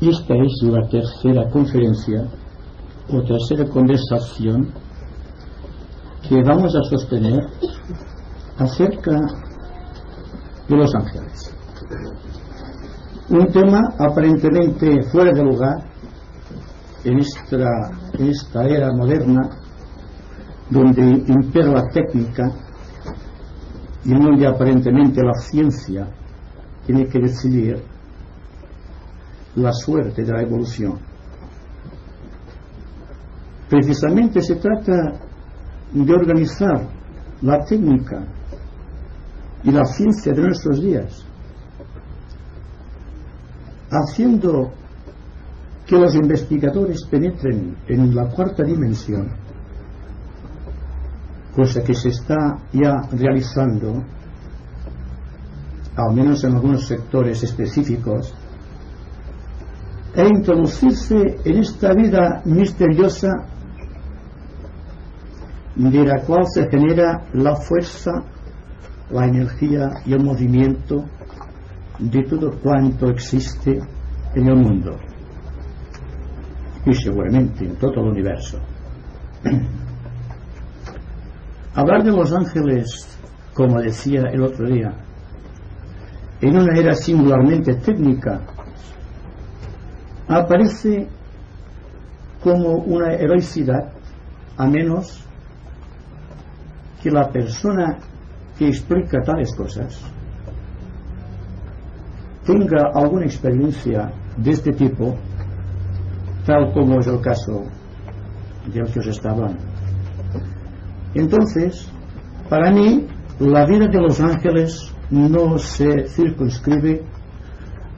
Esta es la tercera conferencia o tercera conversación que vamos a sostener acerca de los ángeles. Un tema aparentemente fuera de lugar en esta era moderna donde impera la técnica y donde aparentemente la ciencia tiene que decidir la suerte de la evolución. Precisamente se trata de organizar la técnica y la ciencia de nuestros días, haciendo que los investigadores penetren en la cuarta dimensión, cosa que se está ya realizando, al menos en algunos sectores específicos, e introducirse en esta vida misteriosa de la cual se genera la fuerza, la energía y el movimiento de todo cuanto existe en el mundo y seguramente en todo el universo. Hablar de los ángeles, como decía el otro día, en una era singularmente técnica, aparece como una heroicidad, a menos que la persona que explica tales cosas tenga alguna experiencia de este tipo, tal como es el caso del que os está hablando. Entonces, para mí, la vida de los ángeles no se circunscribe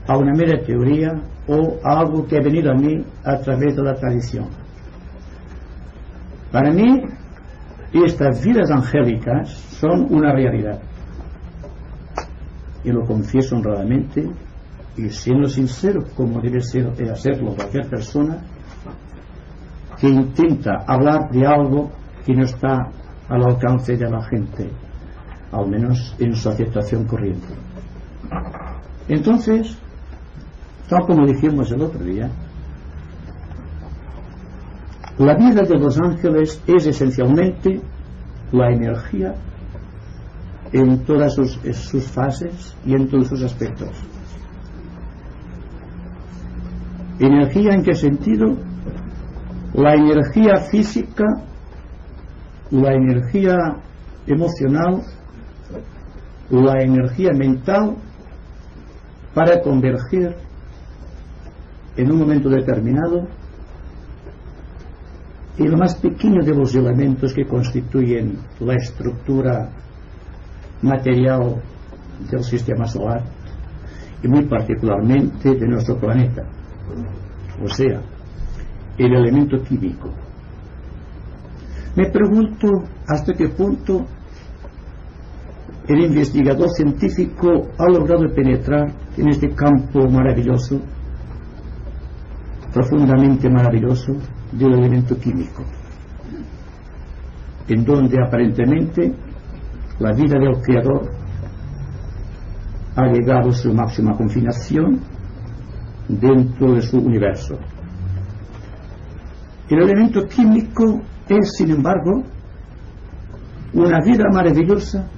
a una mera teoría o a algo que ha venido a mí a través de la tradición. Para mí, estas vidas angélicas son una realidad, y lo confieso honradamente y siendo sincero, como debe hacerlo cualquier persona que intenta hablar de algo que no está al alcance de la gente, al menos en su aceptación corriente. Entonces, tal como dijimos el otro día, la vida de los ángeles es esencialmente la energía en todas sus fases y en todos sus aspectos. ¿Energía en qué sentido? La energía física, la energía emocional, la energía mental, para converger en un momento determinado el más pequeño de los elementos que constituyen la estructura material del sistema solar y muy particularmente de nuestro planeta, o sea, el elemento químico. Me pregunto hasta qué punto el investigador científico ha logrado penetrar en este campo maravilloso, profundamente maravilloso, del elemento químico, en donde aparentemente la vida del Creador ha llegado a su máxima confinación dentro de su universo. El elemento químico es, sin embargo, una vida maravillosa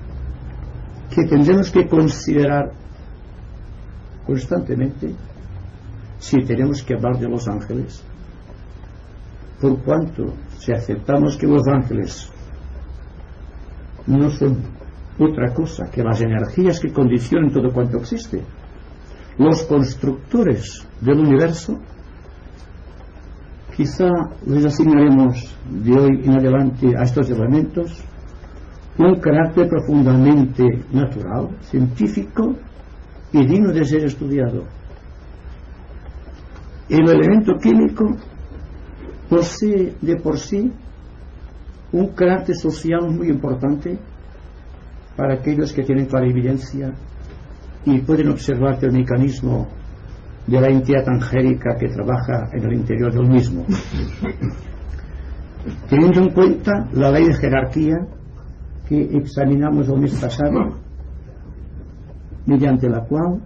que tendremos que considerar constantemente si tenemos que hablar de los ángeles, por cuanto si aceptamos que los ángeles no son otra cosa que las energías que condicionan todo cuanto existe, los constructores del universo, quizá les asignaremos de hoy en adelante a estos elementos un carácter profundamente natural, científico y digno de ser estudiado. El elemento químico posee de por sí un carácter social muy importante para aquellos que tienen clarividencia y pueden observar el mecanismo de la entidad angélica que trabaja en el interior del mismo. Teniendo en cuenta la ley de jerarquía que examinamos el mes pasado, mediante la cual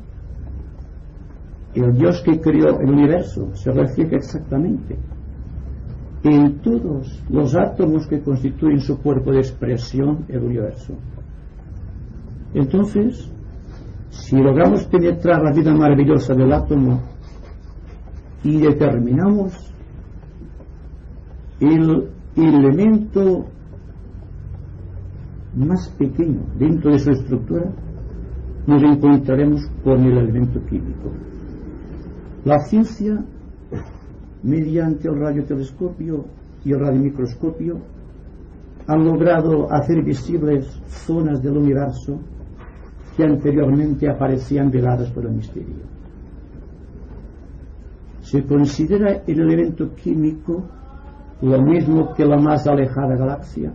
el Dios que creó el universo se refleja exactamente en todos los átomos que constituyen su cuerpo de expresión, el universo. Entonces, si logramos penetrar la vida maravillosa del átomo y determinamos el elemento más pequeño dentro de su estructura, nos encontraremos con el elemento químico. La ciencia, mediante el radiotelescopio y el radiomicroscopio, han logrado hacer visibles zonas del universo que anteriormente aparecían veladas por el misterio. Se considera el elemento químico lo mismo que la más alejada galaxia,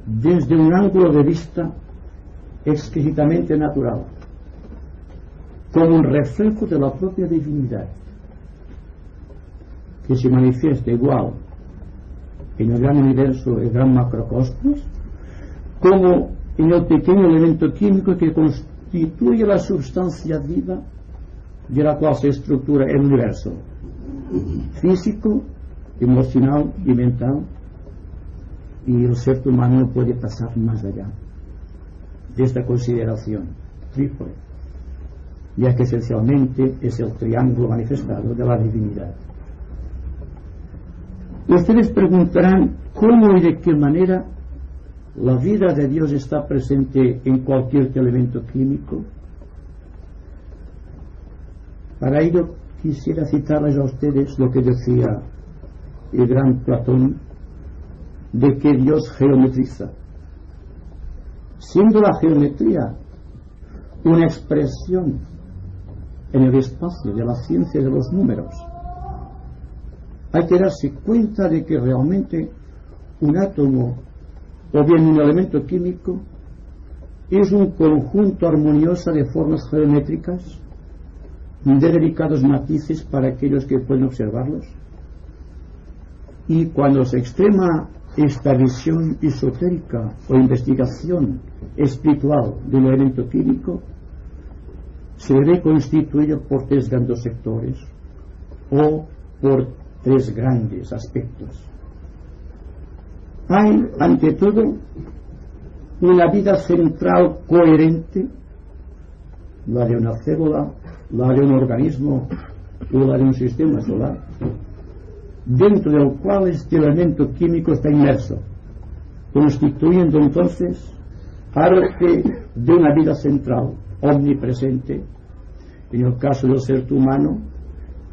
desde un ángulo de vista exquisitamente natural, como un reflejo de la propia divinidad, que se manifiesta igual en el gran universo, el gran macrocosmos, como en el pequeño elemento químico que constituye la sustancia viva de la cual se estructura el universo físico, emocional y mental, y el ser humano no puede pasar más allá de esta consideración triple, ya que esencialmente es el triángulo manifestado de la divinidad. Ustedes preguntarán cómo y de qué manera la vida de Dios está presente en cualquier elemento químico. Para ello quisiera citarles a ustedes lo que decía el gran Platón, de que Dios geometriza, siendo la geometría una expresión en el espacio de la ciencia de los números. Hay que darse cuenta de que realmente un átomo o bien un elemento químico es un conjunto armonioso de formas geométricas de delicados matices para aquellos que pueden observarlos, y cuando se extrema esta visión esotérica o investigación espiritual del elemento químico, se ve constituido por tres grandes sectores o por tres grandes aspectos. Hay, ante todo, una vida central coherente, la de una célula, la de un organismo o la de un sistema solar, dentro del cual este elemento químico está inmerso, constituyendo entonces parte de una vida central, omnipresente. En el caso del ser humano,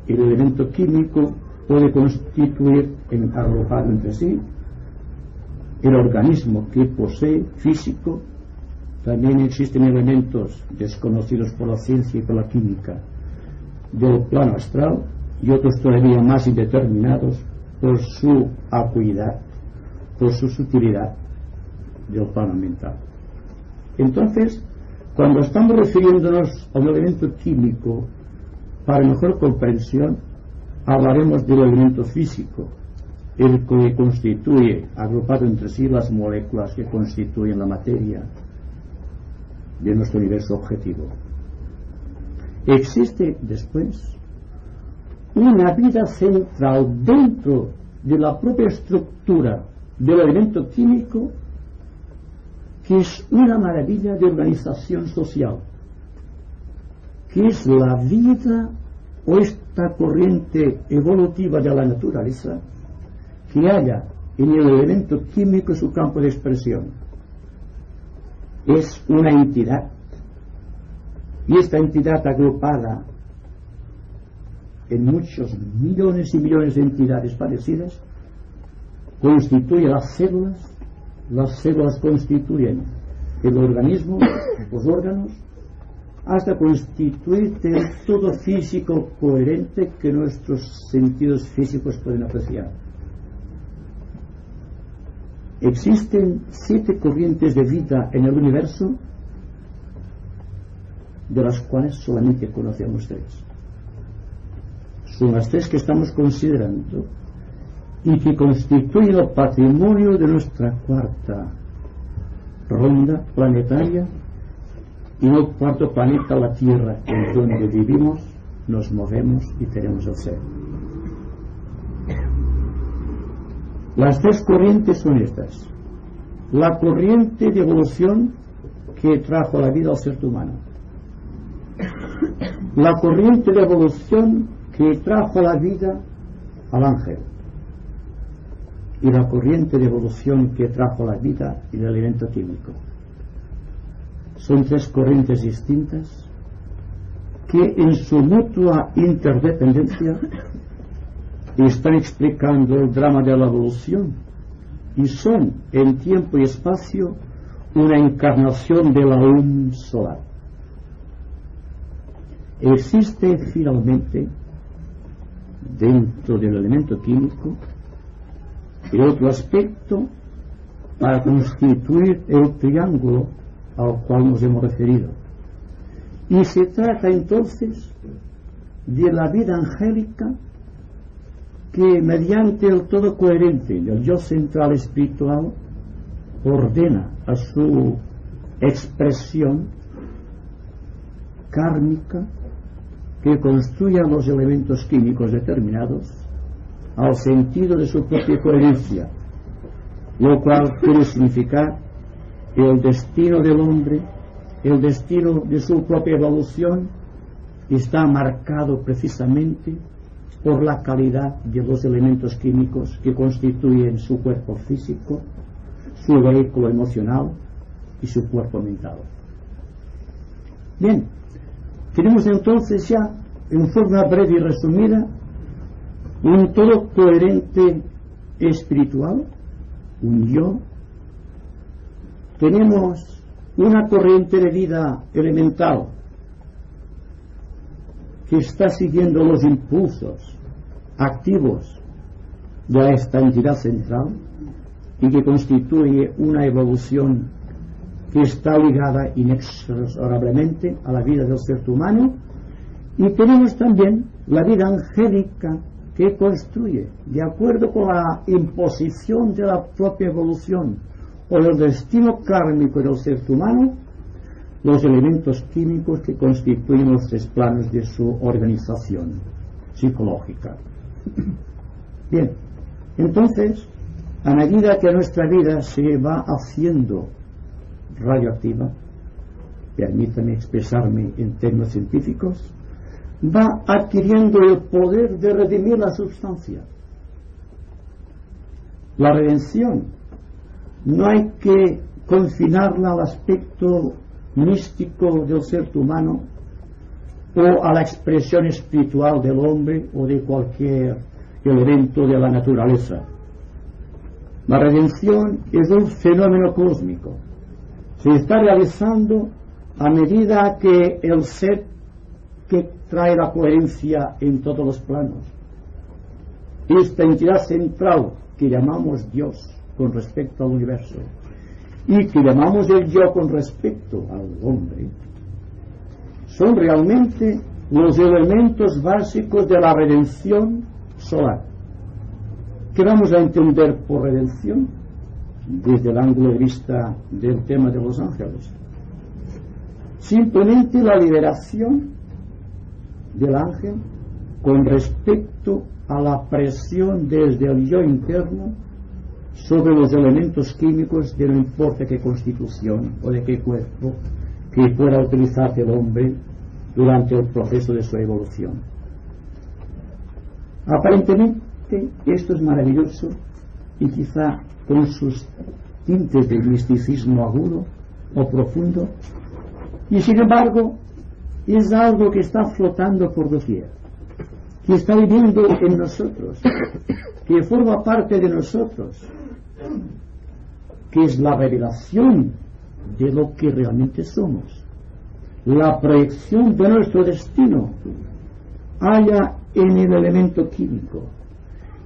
el elemento químico puede constituir, agrupado entre sí, el organismo que posee físico. También existen elementos desconocidos por la ciencia y por la química del plano astral, y otros todavía más indeterminados por su acuidad, por su sutilidad del plano mental. Entonces, cuando estamos refiriéndonos a un elemento químico, para mejor comprensión, hablaremos del elemento físico, el que constituye, agrupado entre sí, las moléculas que constituyen la materia de nuestro universo objetivo. Existe después una vida central dentro de la propia estructura del elemento químico, que es una maravilla de organización social, que es la vida o esta corriente evolutiva de la naturaleza que halla en el elemento químico su campo de expresión. Es una entidad, y esta entidad agrupada en muchos millones y millones de entidades parecidas constituye las células constituyen el organismo, los órganos, hasta constituir el todo físico coherente que nuestros sentidos físicos pueden apreciar. Existen 7 corrientes de vida en el universo, de las cuales solamente conocen ustedes. Son las 3 que estamos considerando y que constituyen el patrimonio de nuestra cuarta ronda planetaria y el cuarto planeta, la Tierra, en donde vivimos nos movemos y tenemos el ser. Las tres corrientes son estas: la corriente de evolución que trajo la vida al ser humano, la corriente de evolución que trajo la vida al ángel, y la corriente de evolución que trajo la vida y el elemento químico. Son tres corrientes distintas que en su mutua interdependencia están explicando el drama de la evolución y son en tiempo y espacio una encarnación de la solar. Existe finalmente dentro del elemento químico el otro aspecto para constituir el triángulo al cual nos hemos referido, y se trata entonces de la vida angélica que mediante el todo coherente del yo central espiritual ordena a su expresión kármica que construya los elementos químicos determinados al sentido de su propia coherencia, lo cual quiere significar que el destino del hombre, el destino de su propia evolución, está marcado precisamente por la calidad de los elementos químicos que constituyen su cuerpo físico, su vehículo emocional y su cuerpo mental. Bien, tenemos entonces ya, en forma breve y resumida, un todo coherente espiritual, un yo. Tenemos una corriente de vida elemental que está siguiendo los impulsos activos de esta entidad central y que constituye una evolución que está ligada inexorablemente a la vida del ser humano. Y tenemos también la vida angélica que construye, de acuerdo con la imposición de la propia evolución o el destino kármico del ser humano, los elementos químicos que constituyen los tres planos de su organización psicológica. Bien, entonces, a medida que nuestra vida se va haciendo radioactiva, permítame expresarme en términos científicos, va adquiriendo el poder de redimir la sustancia. La redención no hay que confinarla al aspecto místico del ser humano o a la expresión espiritual del hombre o de cualquier elemento de la naturaleza. La redención es un fenómeno cósmico. Se está realizando a medida que el ser que trae la coherencia en todos los planos, esta entidad central que llamamos Dios con respecto al universo y que llamamos el yo con respecto al hombre, son realmente los elementos básicos de la redención solar. ¿Qué vamos a entender por redención? Desde el ángulo de vista del tema de los ángeles, simplemente la liberación del ángel con respecto a la presión desde el yo interno sobre los elementos químicos de no importa qué constitución o de qué cuerpo que pueda utilizar el hombre durante el proceso de su evolución. Aparentemente esto es maravilloso y quizá con sus tintes de misticismo agudo o profundo, y sin embargo es algo que está flotando por doquier, que está viviendo en nosotros, que forma parte de nosotros, que es la revelación de lo que realmente somos, la proyección de nuestro destino halla en el elemento químico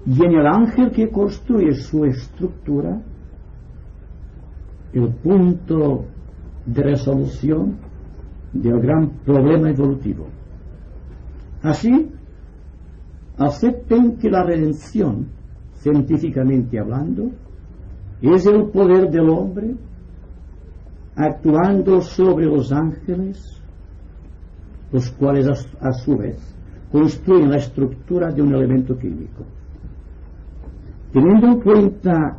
y en el ángel que construye su estructura el punto de resolución del gran problema evolutivo. Así, acepten que la redención, científicamente hablando, es el poder del hombre actuando sobre los ángeles, los cuales a su vez construyen la estructura de un elemento químico. Teniendo en cuenta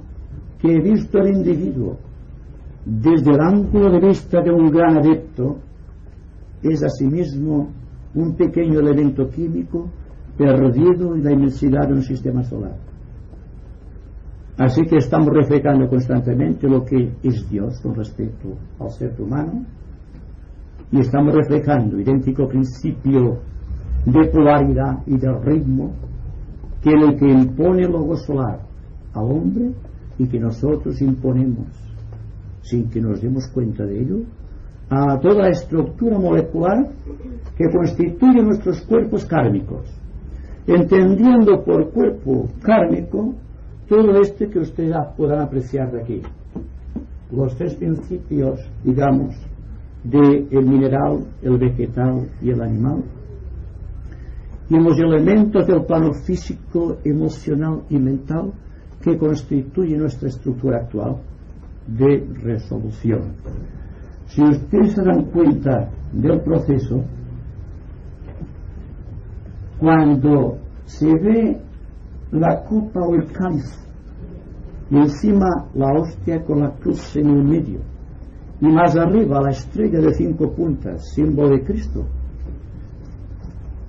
que he visto al individuo desde el ángulo de vista de un gran adepto, es asimismo un pequeño elemento químico perdido en la inmensidad de un sistema solar. Así que estamos reflejando constantemente lo que es Dios con respecto al ser humano, y estamos reflejando idéntico principio de polaridad y de ritmo que es el que impone el logo solar al hombre y que nosotros imponemos, sin que nos demos cuenta de ello, a toda la estructura molecular que constituye nuestros cuerpos kármicos, entendiendo por cuerpo kármico todo este que ustedes podrán apreciar de aquí, los tres principios, digamos, del mineral, el vegetal y el animal, y los elementos del plano físico, emocional y mental que constituye nuestra estructura actual de resolución. Si ustedes se dan cuenta del proceso, cuando se ve la copa o el cáliz y encima la hostia con la cruz en el medio y más arriba la estrella de 5 puntas, símbolo de Cristo,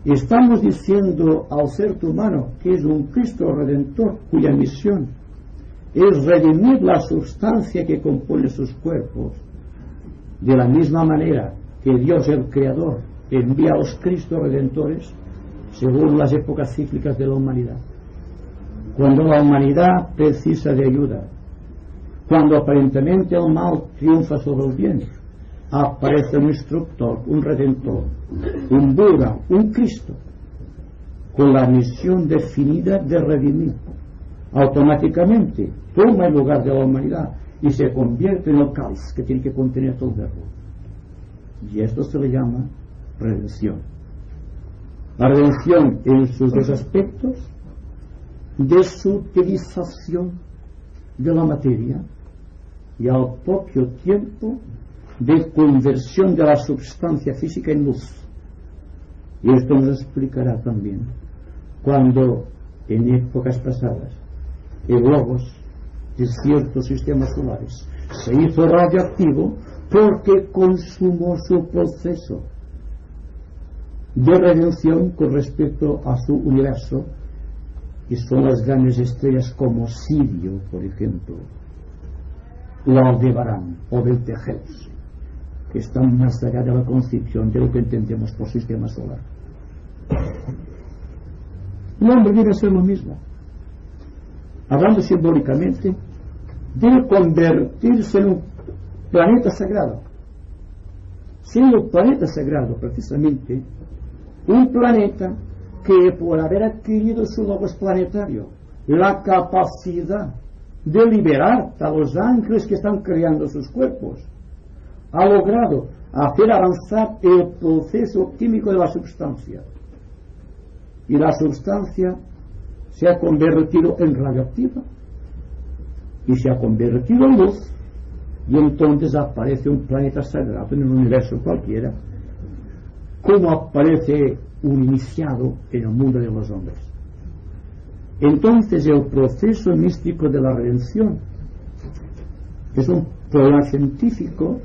estamos diciendo al ser humano que es un Cristo Redentor cuya misión es redimir la sustancia que compone sus cuerpos, de la misma manera que Dios el Creador envía a los Cristos Redentores según las épocas cíclicas de la humanidad. Cuando la humanidad precisa de ayuda, cuando aparentemente el mal triunfa sobre el bien, aparece un instructor, un redentor, un Buda, un Cristo, con la misión definida de redimir. Automáticamente toma el lugar de la humanidad y se convierte en el cáliz que tiene que contener todo el verbo. Y esto se le llama redención. La redención en sus dos aspectos: de su utilización de la materia y al propio tiempo de conversión de la substancia física en luz. Y esto nos explicará también cuando en épocas pasadas el logos de ciertos sistemas solares se hizo radioactivo porque consumó su proceso de redención con respecto a su universo, y son las grandes estrellas como Sirio, por ejemplo, o Aldebarán o Betelgeuse, que están más allá de la concepción de lo que entendemos por sistema solar. El hombre debe ser lo mismo, hablando simbólicamente, debe convertirse en un planeta sagrado, siendo un planeta sagrado precisamente un planeta que, por haber adquirido su logos planetario, la capacidad de liberar a los ángeles que están creando sus cuerpos, ha logrado hacer avanzar el proceso químico de la substancia, y la substancia se ha convertido en radioactiva y se ha convertido en luz, y entonces aparece un planeta sagrado en el universo cualquiera, como aparece un iniciado en el mundo de los hombres. Entonces el proceso místico de la redención es un problema científico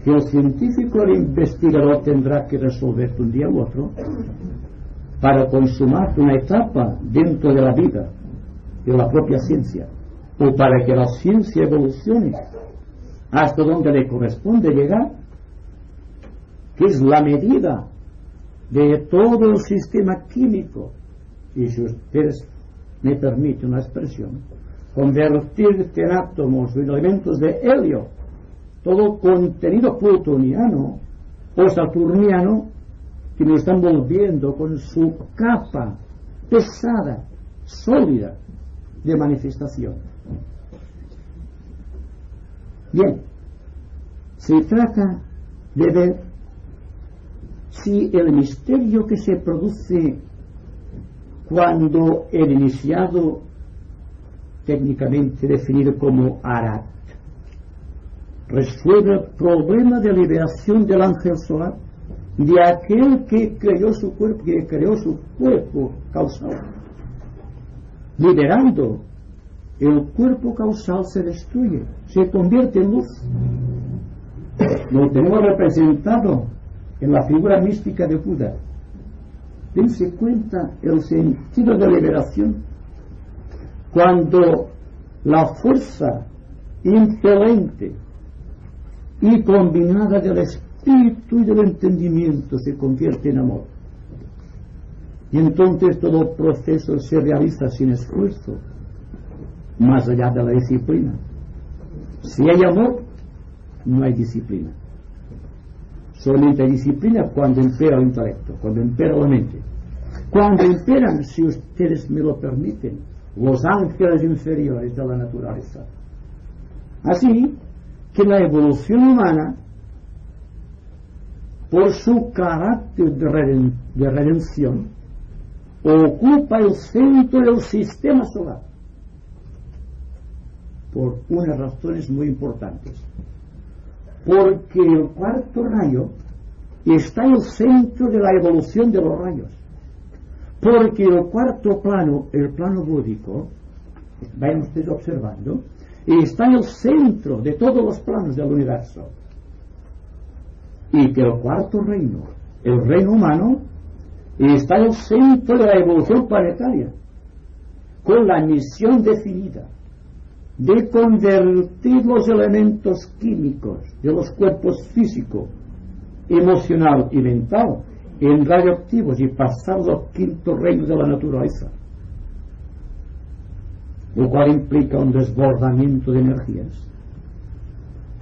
que el científico, el investigador, tendrá que resolver de un día u otro para consumar una etapa dentro de la vida de la propia ciencia, o para que la ciencia evolucione hasta donde le corresponde llegar, que es la medida de todo el sistema químico, y si ustedes me permiten una expresión, convertir en átomos o en elementos de helio todo contenido plutoniano o saturniano que nos están volviendo con su capa pesada, sólida de manifestación. Bien, se trata de ver si el misterio que se produce cuando el iniciado, técnicamente definido como Arat, resuelve el problema de liberación del ángel solar, de aquel que creó su cuerpo causal. Liberando, el cuerpo causal se destruye, se convierte en luz. Lo tenemos representado en la figura mística de Buda. Dense cuenta el sentido de liberación cuando la fuerza impelente y combinada del espíritu y del entendimiento se convierte en amor. Y entonces todo el proceso se realiza sin esfuerzo, más allá de la disciplina. Si hay amor, no hay disciplina. Solamente hay disciplina cuando impera el intelecto, cuando impera la mente. Cuando imperan, si ustedes me lo permiten, los ángeles inferiores de la naturaleza. Así que la evolución humana, por su carácter de redención, ocupa el centro del sistema solar por unas razones muy importantes. Porque el cuarto rayo está en el centro de la evolución de los rayos. Porque el cuarto plano, el plano búdico, vayan ustedes observando, está en el centro de todos los planos del universo. Y que el cuarto reino, el reino humano, está en el centro de la evolución planetaria, con la misión definida de convertir los elementos químicos de los cuerpos físico, emocional y mental en radioactivos y pasarlos al quinto reino de la naturaleza, lo cual implica un desbordamiento de energías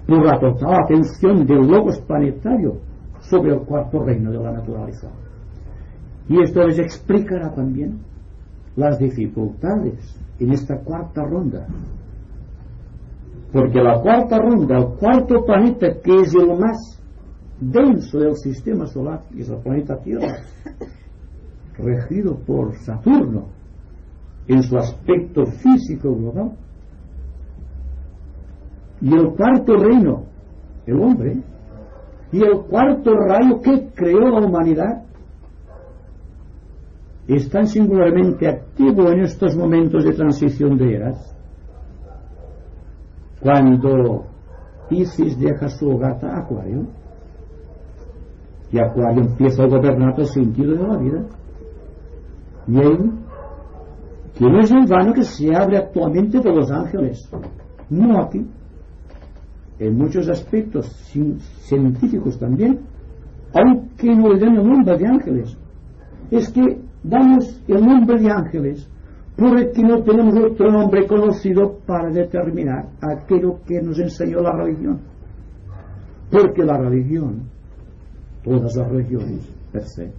por la total atención del logos planetario sobre el cuarto reino de la naturaleza. Y esto les explicará también las dificultades en esta cuarta ronda, porque la cuarta ronda, el cuarto planeta, que es el más denso del sistema solar, es el planeta Tierra, regido por Saturno en su aspecto físico global, y el cuarto reino, el hombre, y el cuarto rayo que creó la humanidad, están singularmente activos en estos momentos de transición de eras. Cuando Piscis deja su hogar a Acuario, y Acuario empieza a gobernar el sentido de la vida, y ahí, que no es en vano que se hable actualmente de los ángeles, no aquí, en muchos aspectos científicos también, aunque no le den el nombre de ángeles, es que damos el nombre de ángeles porque no tenemos otro nombre conocido para determinar aquello que nos enseñó la religión. Porque la religión, todas las religiones per se,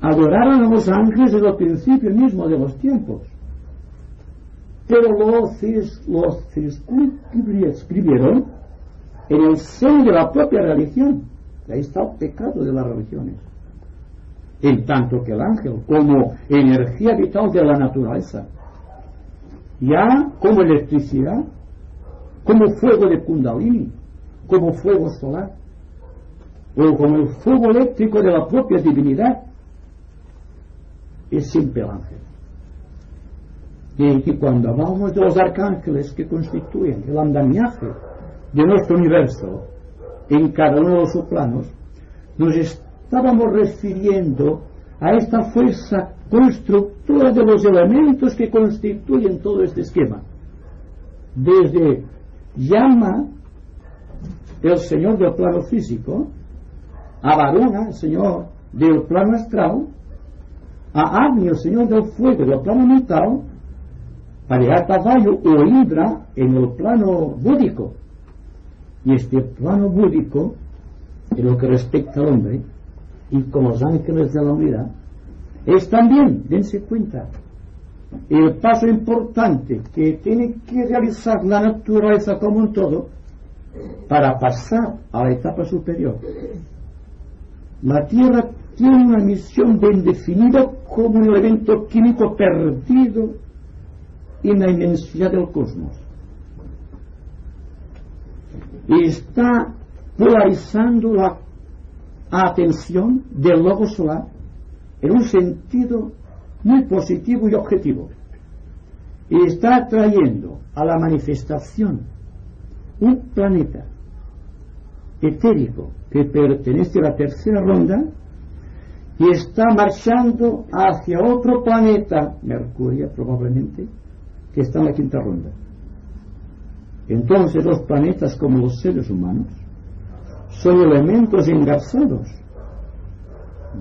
adoraron a los ángeles desde el principio mismo de los tiempos, pero los escribieron en el seno de la propia religión. Ahí está el pecado de las religiones. En tanto que el ángel, como energía vital de la naturaleza, ya como electricidad, como fuego de Kundalini, como fuego solar, o como el fuego eléctrico de la propia divinidad, es siempre el ángel. Y que cuando hablamos de los arcángeles que constituyen el andamiaje de nuestro universo en cada uno de los subplanos, nos estábamos refiriendo a esta fuerza constructora de los elementos que constituyen todo este esquema. Desde Yama, el señor del plano físico, a Varuna, el señor del plano astral, a Agni, el señor del fuego del plano mental, a Vayu o Indra en el plano búdico. Y este plano búdico, en lo que respecta al hombre, y con los ángeles de la unidad, es también, dense cuenta, el paso importante que tiene que realizar la naturaleza como un todo para pasar a la etapa superior. La Tierra tiene una misión bien definida como un elemento químico perdido en la inmensidad del cosmos. Y está polarizando la atención del logo solar en un sentido muy positivo y objetivo, y está trayendo a la manifestación un planeta etérico que pertenece a la tercera ronda y está marchando hacia otro planeta, Mercurio probablemente, que está en la quinta ronda. Entonces los planetas, como los seres humanos, son elementos engarzados,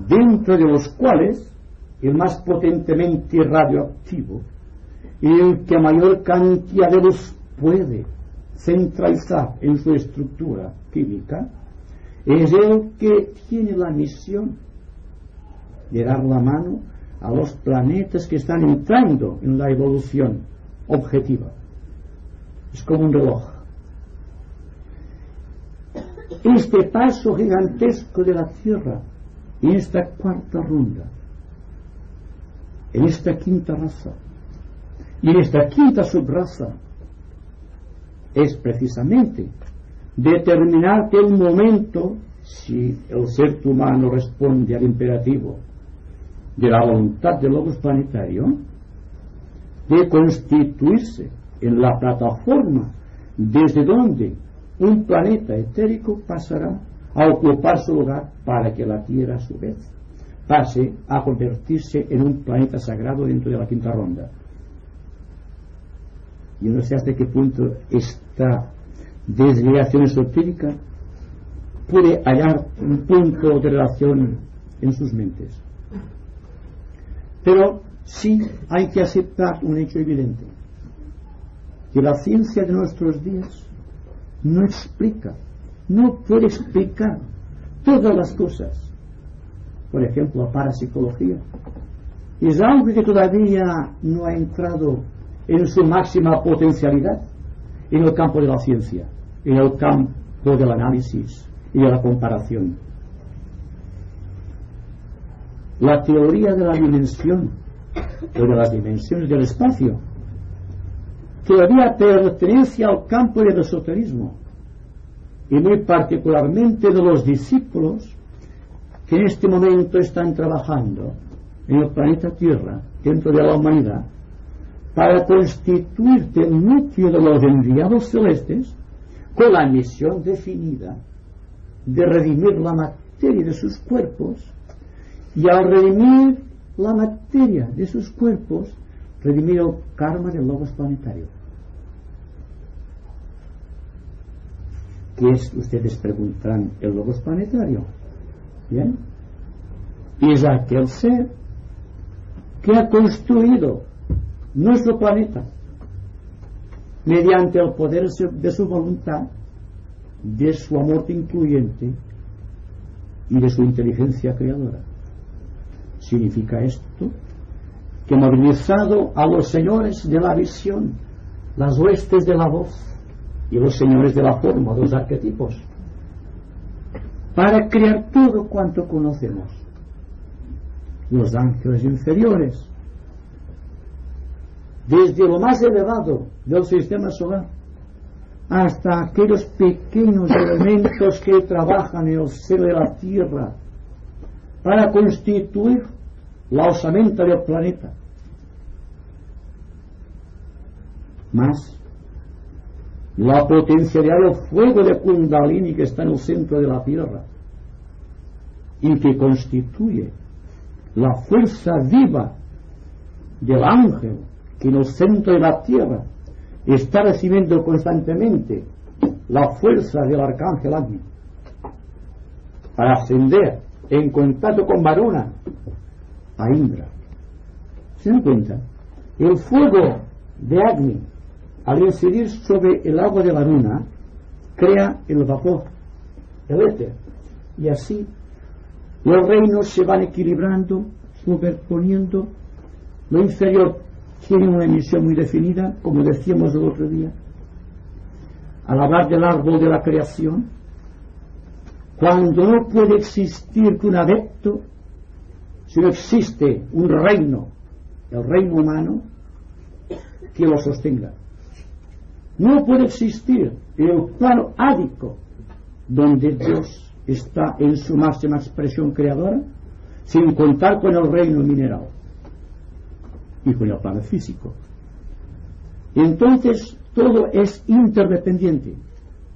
dentro de los cuales el más potentemente radioactivo y el que a mayor cantidad de luz puede centralizar en su estructura química es el que tiene la misión de dar la mano a los planetas que están entrando en la evolución objetiva. Es como un reloj. Este paso gigantesco de la Tierra en esta cuarta ronda, en esta quinta raza y en esta quinta subraza, es precisamente determinar que un momento, si el ser humano responde al imperativo de la voluntad del logos planetario, de constituirse en la plataforma desde donde un planeta etérico pasará a ocupar su lugar para que la Tierra a su vez pase a convertirse en un planeta sagrado dentro de la quinta ronda. Yo no sé hasta qué punto esta desviación esotérica puede hallar un punto de relación en sus mentes. Pero sí hay que aceptar un hecho evidente, que la ciencia de nuestros días no explica, no puede explicar todas las cosas. Por ejemplo, la parapsicología es algo que todavía no ha entrado en su máxima potencialidad en el campo de la ciencia, en el campo del análisis y de la comparación. La teoría de la dimensión o de las dimensiones del espacio todavía pertenece al campo del esoterismo, y muy particularmente de los discípulos que en este momento están trabajando en el planeta Tierra, dentro de la humanidad, para constituir el núcleo de los enviados celestes con la misión definida de redimir la materia de sus cuerpos, y al redimir la materia de sus cuerpos, redimir el karma del logos planetario. ¿Qué es? Ustedes preguntarán, el logos planetario. ¿Bien? Es aquel ser que ha construido nuestro planeta mediante el poder de su voluntad, de su amor incluyente y de su inteligencia creadora. Significa esto que, movilizado a los señores de la visión, las huestes de la voz y los señores de la forma, los arquetipos, para crear todo cuanto conocemos, los ángeles inferiores, desde lo más elevado del sistema solar hasta aquellos pequeños elementos que trabajan en el cielo de la Tierra para constituir la osamenta del planeta, más la potencialidad del fuego de Kundalini que está en el centro de la Tierra y que constituye la fuerza viva del ángel que en el centro de la Tierra está recibiendo constantemente la fuerza del arcángel Agni para ascender en contacto con Varuna a Indra. ¿Se dan cuenta? El fuego de Agni, al incidir sobre el agua de Varuna, crea el vapor, el éter, y así los reinos se van equilibrando, superponiendo. Lo inferior tiene una emisión muy definida, como decíamos el otro día, al hablar del árbol de la creación, cuando no puede existir que un adepto, si no existe un reino, el reino humano, que lo sostenga. No puede existir el plano ádico donde Dios está en su máxima expresión creadora, sin contar con el reino mineral y con el plano físico. Entonces todo es interdependiente,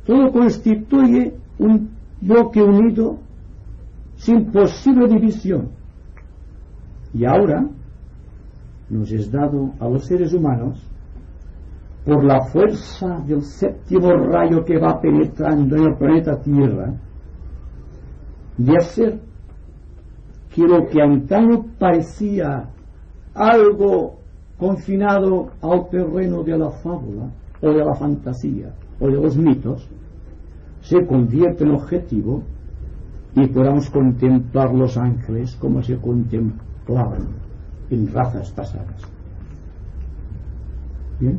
todo constituye un bloque unido sin posible división. Y ahora nos es dado a los seres humanos, por la fuerza del séptimo rayo que va penetrando en el planeta Tierra, de hacer que lo que antaño parecía algo confinado al terreno de la fábula o de la fantasía o de los mitos se convierte en objetivo y podamos contemplar los ángeles como se contemplaban en razas pasadas. Bien,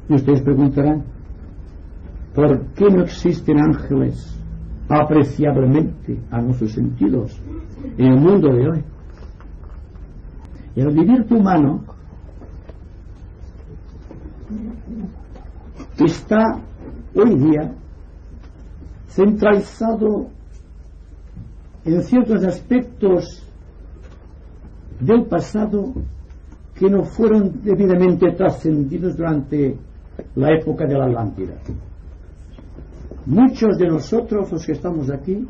y ustedes preguntarán, ¿por qué no existen ángeles apreciablemente a nuestros sentidos en el mundo de hoy? El espíritu humano está hoy día centralizado en ciertos aspectos del pasado que no fueron debidamente trascendidos durante la época de la Atlántida. Muchos de nosotros, los que estamos aquí,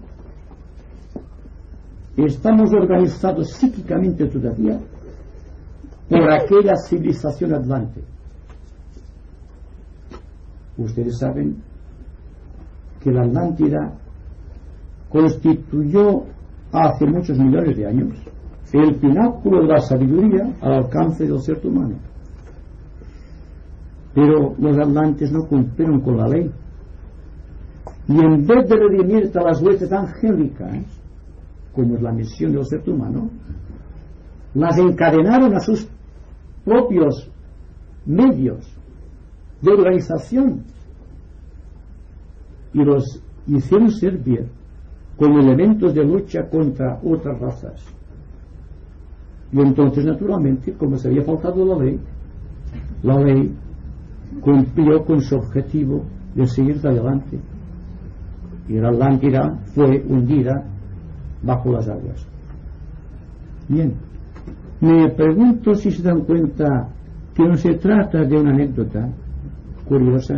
estamos organizados psíquicamente todavía por aquella civilización atlante. Ustedes saben que la Atlántida constituyó hace muchos millones de años el pináculo de la sabiduría al alcance del ser humano. Pero los atlantes no cumplieron con la ley, y en vez de redimir a las huestes angélicas, como es la misión del ser humano, las encadenaron a sus propios medios de organización y los hicieron servir como elementos de lucha contra otras razas. Y entonces, naturalmente, como se había faltado la ley cumplió con su objetivo de seguir adelante, y la Atlántida fue hundida bajo las aguas. Bien, me pregunto si se dan cuenta que no se trata de una anécdota curiosa,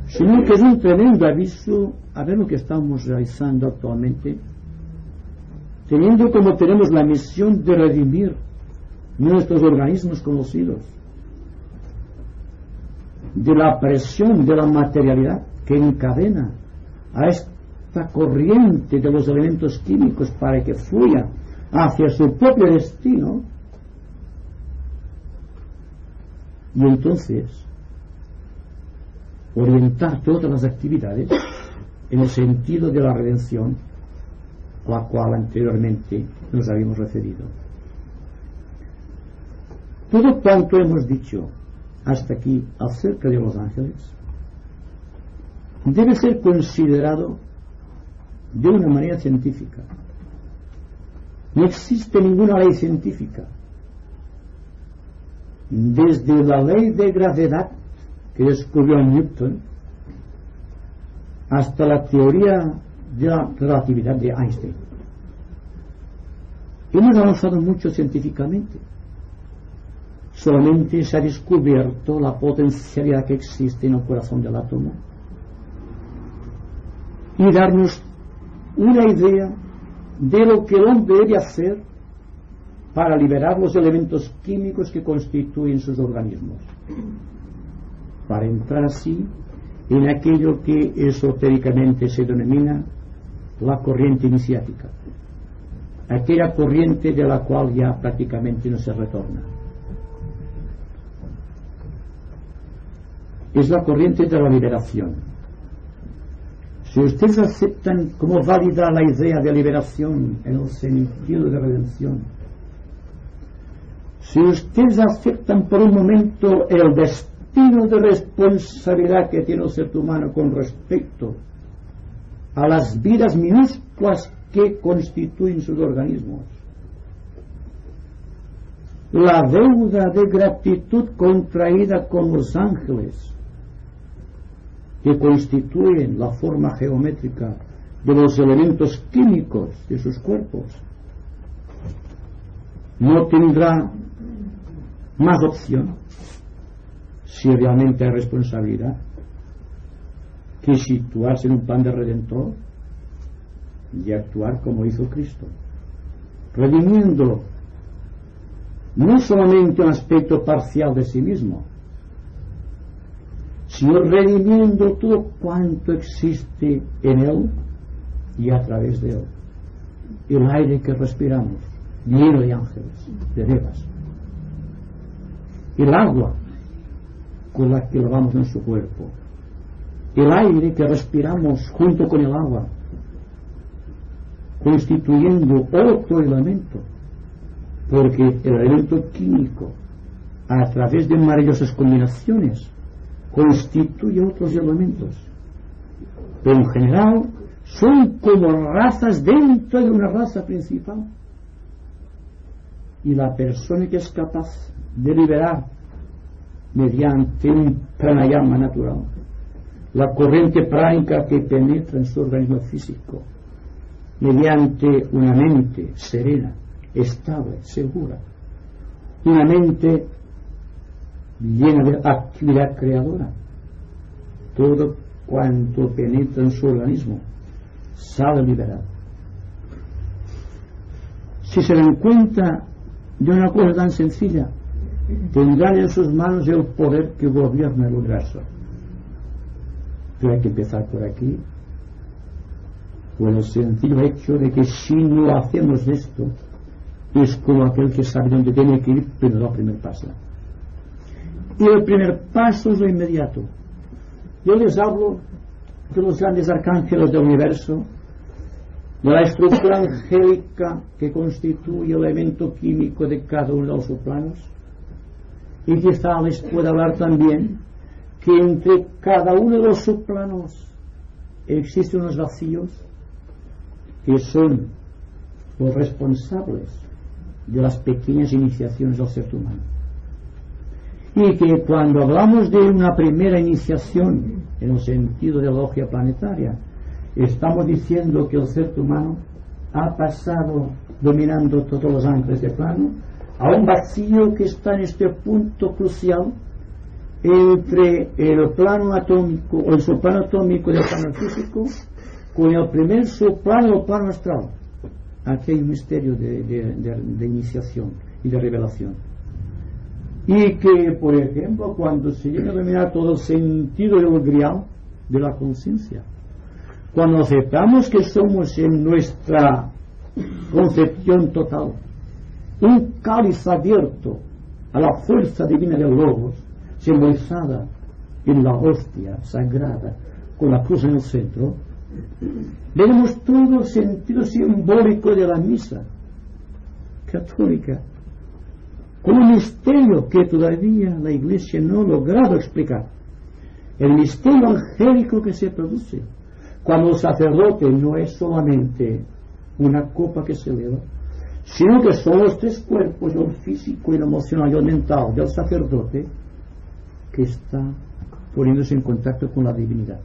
sino que es un tremendo aviso a ver lo que estamos realizando actualmente, teniendo como tenemos la misión de redimir nuestros organismos conocidos de la presión de la materialidad que encadena a esta corriente de los elementos químicos para que fluya hacia su propio destino. Y entonces orientar todas las actividades en el sentido de la redención a la cual anteriormente nos habíamos referido. Todo cuanto hemos dicho hasta aquí acerca de los ángeles debe ser considerado de una manera científica. No existe ninguna ley científica, desde la ley de gravedad que descubrió Newton hasta la teoría de la relatividad de Einstein. Hemos avanzado mucho científicamente. Solamente se ha descubierto la potencialidad que existe en el corazón del átomo y darnos una idea de lo que el hombre debe hacer para liberar los elementos químicos que constituyen sus organismos, para entrar así en aquello que esotéricamente se denomina la corriente iniciática, aquella corriente de la cual ya prácticamente no se retorna. Es la corriente de la liberación. Si ustedes aceptan como válida la idea de liberación en el sentido de redención, si ustedes aceptan por un momento el destino de responsabilidad que tiene el ser humano con respecto a las vidas minúsculas que constituyen sus organismos, la deuda de gratitud contraída con los ángeles que constituyen la forma geométrica de los elementos químicos de sus cuerpos, no tendrá más opción, si realmente hay responsabilidad, que situarse en un plan de redentor y actuar como hizo Cristo, redimiendo no solamente un aspecto parcial de sí mismo, sino redimiendo todo cuanto existe en él y a través de él. El aire que respiramos, lleno de ángeles, de devas, el agua con la que lavamos nuestro cuerpo, el aire que respiramos junto con el agua, constituyendo otro elemento, porque el elemento químico, a través de maravillosas combinaciones, constituye otros elementos, pero en general son como razas dentro de una raza principal, y la persona que es capaz de liberar mediante un pranayama natural la corriente pránica que penetra en su organismo físico, mediante una mente serena, estable, segura, una mente llena de actividad creadora, todo cuanto penetra en su organismo sale liberado. Si se dan cuenta de una cosa tan sencilla, tendrán en sus manos el poder que gobierna el universo. Pero hay que empezar por aquí, con el sencillo hecho de que si no hacemos esto, es como aquel que sabe dónde tiene que ir, pero da el primer paso. Y el primer paso es lo inmediato. Yo les hablo de los grandes arcángeles del universo, de la estructura angélica que constituye el elemento químico de cada uno de los subplanos, y quizá les pueda hablar también que entre cada uno de los subplanos existen unos vacíos que son los responsables de las pequeñas iniciaciones del ser humano, y que cuando hablamos de una primera iniciación en el sentido de la logia planetaria, estamos diciendo que el ser humano ha pasado, dominando todos los ángeles de plano, a un vacío que está en este punto crucial entre el plano atómico o el subplano atómico del plano físico con el primer subplano o plano astral. Aquí hay un misterio de iniciación y de revelación, y que, por ejemplo, cuando se llega a dominar todo el sentido del grial de la conciencia, cuando aceptamos que somos en nuestra concepción total un cáliz abierto a la fuerza divina del Logos, simbolizada en la hostia sagrada con la cruz en el centro, veremos todo el sentido simbólico de la misa católica como un misterio que todavía la Iglesia no ha logrado explicar. El misterio angélico que se produce cuando el sacerdote no es solamente una copa que se eleva, sino que son los tres cuerpos, el físico, el emocional y el mental del sacerdote, que está poniéndose en contacto con la divinidad.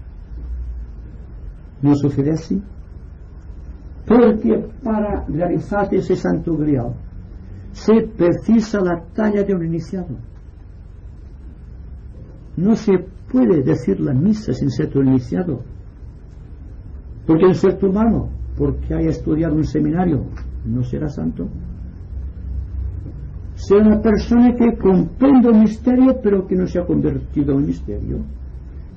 ¿No sucede así? Porque para realizar ese santo grial se precisa la talla de un iniciado. No se puede decir la misa sin ser un iniciado, porque el ser humano, porque haya estudiado un seminario, no será santo. Será una persona que comprende el misterio, pero que no se ha convertido en misterio,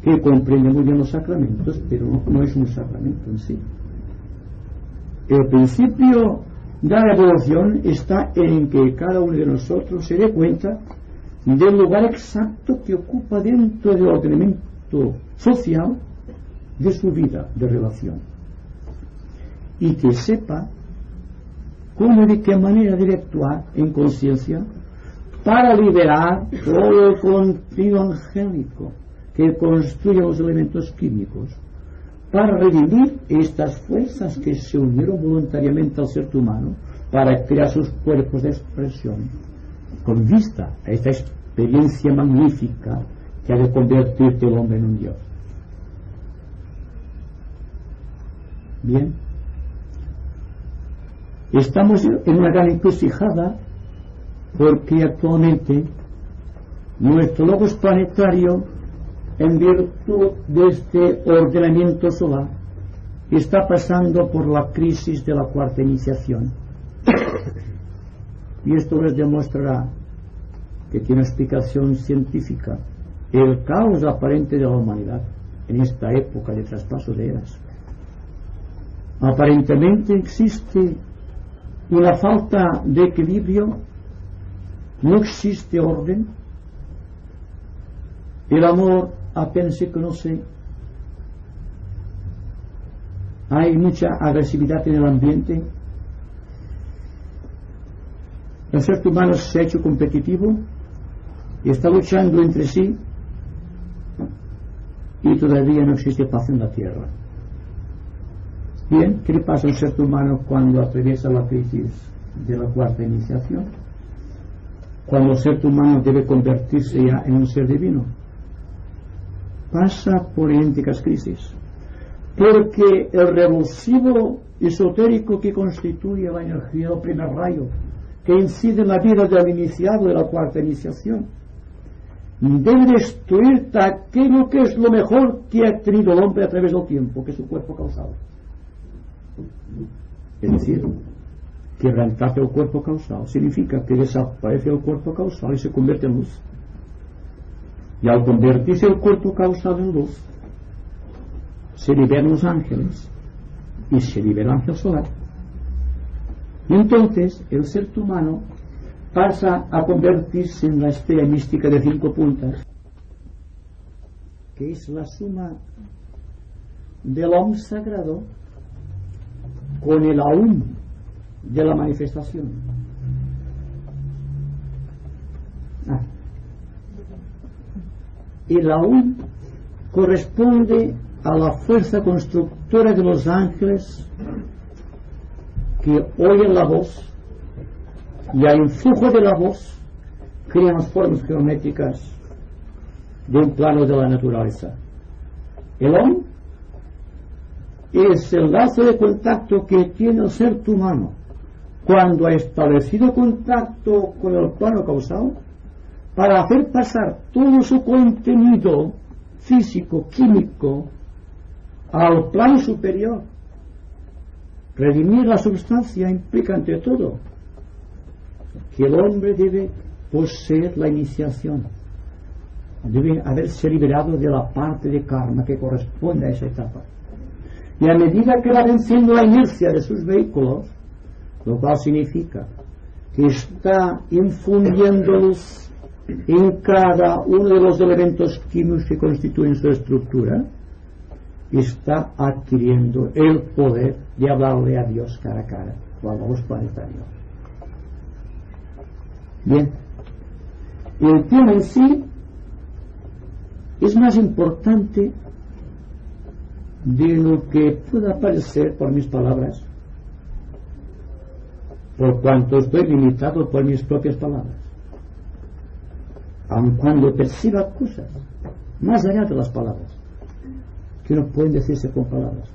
que comprende muy bien los sacramentos, pero no es un sacramento en sí. El principio de la evolución está en que cada uno de nosotros se dé cuenta del lugar exacto que ocupa dentro del ordenamiento social de su vida de relación, y que sepa cómo y de qué manera debe actuar en conciencia para liberar todo el contenido angélico que construye los elementos químicos, para redimir estas fuerzas que se unieron voluntariamente al ser humano para crear sus cuerpos de expresión, con vista a esta experiencia magnífica que ha de convertirte el hombre en un Dios. Bien, estamos en una gran encrucijada porque actualmente nuestro logos planetario, en virtud de este ordenamiento solar, está pasando por la crisis de la cuarta iniciación. Y esto les demostrará que tiene explicación científica el caos aparente de la humanidad en esta época de traspaso de eras. Aparentemente existe una falta de equilibrio, no existe orden, el amor apenas se conoce, hay mucha agresividad en el ambiente, el ser humano se ha hecho competitivo y está luchando entre sí y todavía no existe paz en la tierra. Bien, ¿qué le pasa al ser humano cuando atraviesa la crisis de la cuarta iniciación? Cuando el ser humano debe convertirse ya en un ser divino, pasa por idénticas crisis, porque el revulsivo esotérico que constituye la energía del primer rayo, que incide en la vida del iniciado de la cuarta iniciación, debe destruir aquello que es lo mejor que ha tenido el hombre a través del tiempo, que es su cuerpo causal. Es decir, que reemplace el cuerpo causal significa que desaparece el cuerpo causal y se convierte en luz. Y al convertirse el cuerpo causal en luz, se liberan los ángeles y se libera el ángel solar. Y entonces el ser humano pasa a convertirse en la estrella mística de 5 puntas, que es la suma del Om sagrado con el Aum de la manifestación. El Aum corresponde a la fuerza constructora de los ángeles que oyen la voz, y al influjo de la voz crean las formas geométricas de un plano de la naturaleza. El Om es el lazo de contacto que tiene el ser humano cuando ha establecido contacto con el plano causal para hacer pasar todo su contenido físico, químico al plano superior. Redimir la substancia implica ante todo que el hombre debe poseer la iniciación, debe haberse liberado de la parte de karma que corresponde a esa etapa, y a medida que va venciendo la inercia de sus vehículos, lo cual significa que está infundiendo luz en cada uno de los elementos químicos que constituyen su estructura, está adquiriendo el poder de hablarle a Dios cara a cara, o a los planetarios. Bien, el tema en sí es más importante de lo que pueda parecer por mis palabras, por cuanto estoy limitado por mis propias palabras, aun cuando perciba cosas más allá de las palabras que no pueden decirse con palabras.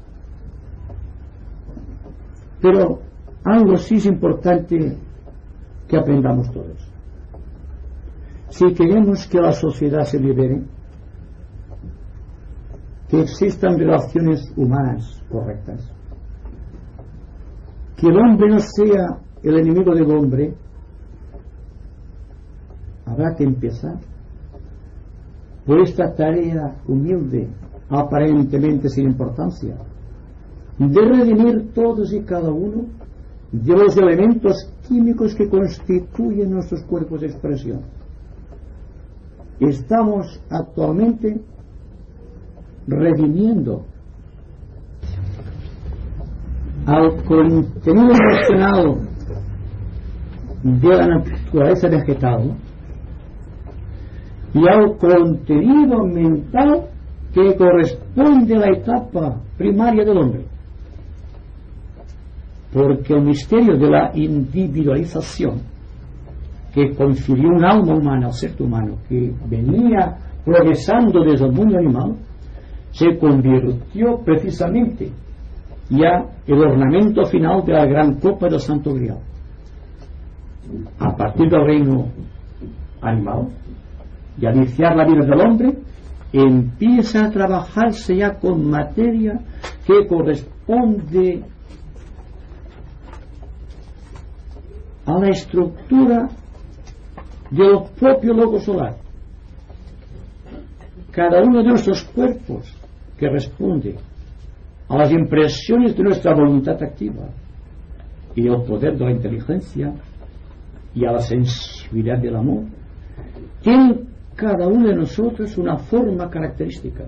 Pero algo sí es importante que aprendamos todos. Si queremos que la sociedad se libere, que existan relaciones humanas correctas, que el hombre no sea el enemigo del hombre, habrá que empezar por esta tarea humilde, aparentemente sin importancia, de redimir todos y cada uno de los elementos químicos que constituyen nuestros cuerpos de expresión. Estamos actualmente redimiendo al contenido emocional de la naturaleza vegetal y al contenido mental que corresponde a la etapa primaria del hombre, porque el misterio de la individualización que confirió un alma humana al ser humano que venía progresando desde el mundo animal se convirtió precisamente ya el ornamento final de la gran copa del Santo Grial. A partir del reino animal y al iniciar la vida del hombre, empieza a trabajarse ya con materia que corresponde a la estructura del propio logo solar. Cada uno de nuestros cuerpos que responde a las impresiones de nuestra voluntad activa y al poder de la inteligencia y a la sensibilidad del amor, tiene cada uno de nosotros una forma característica,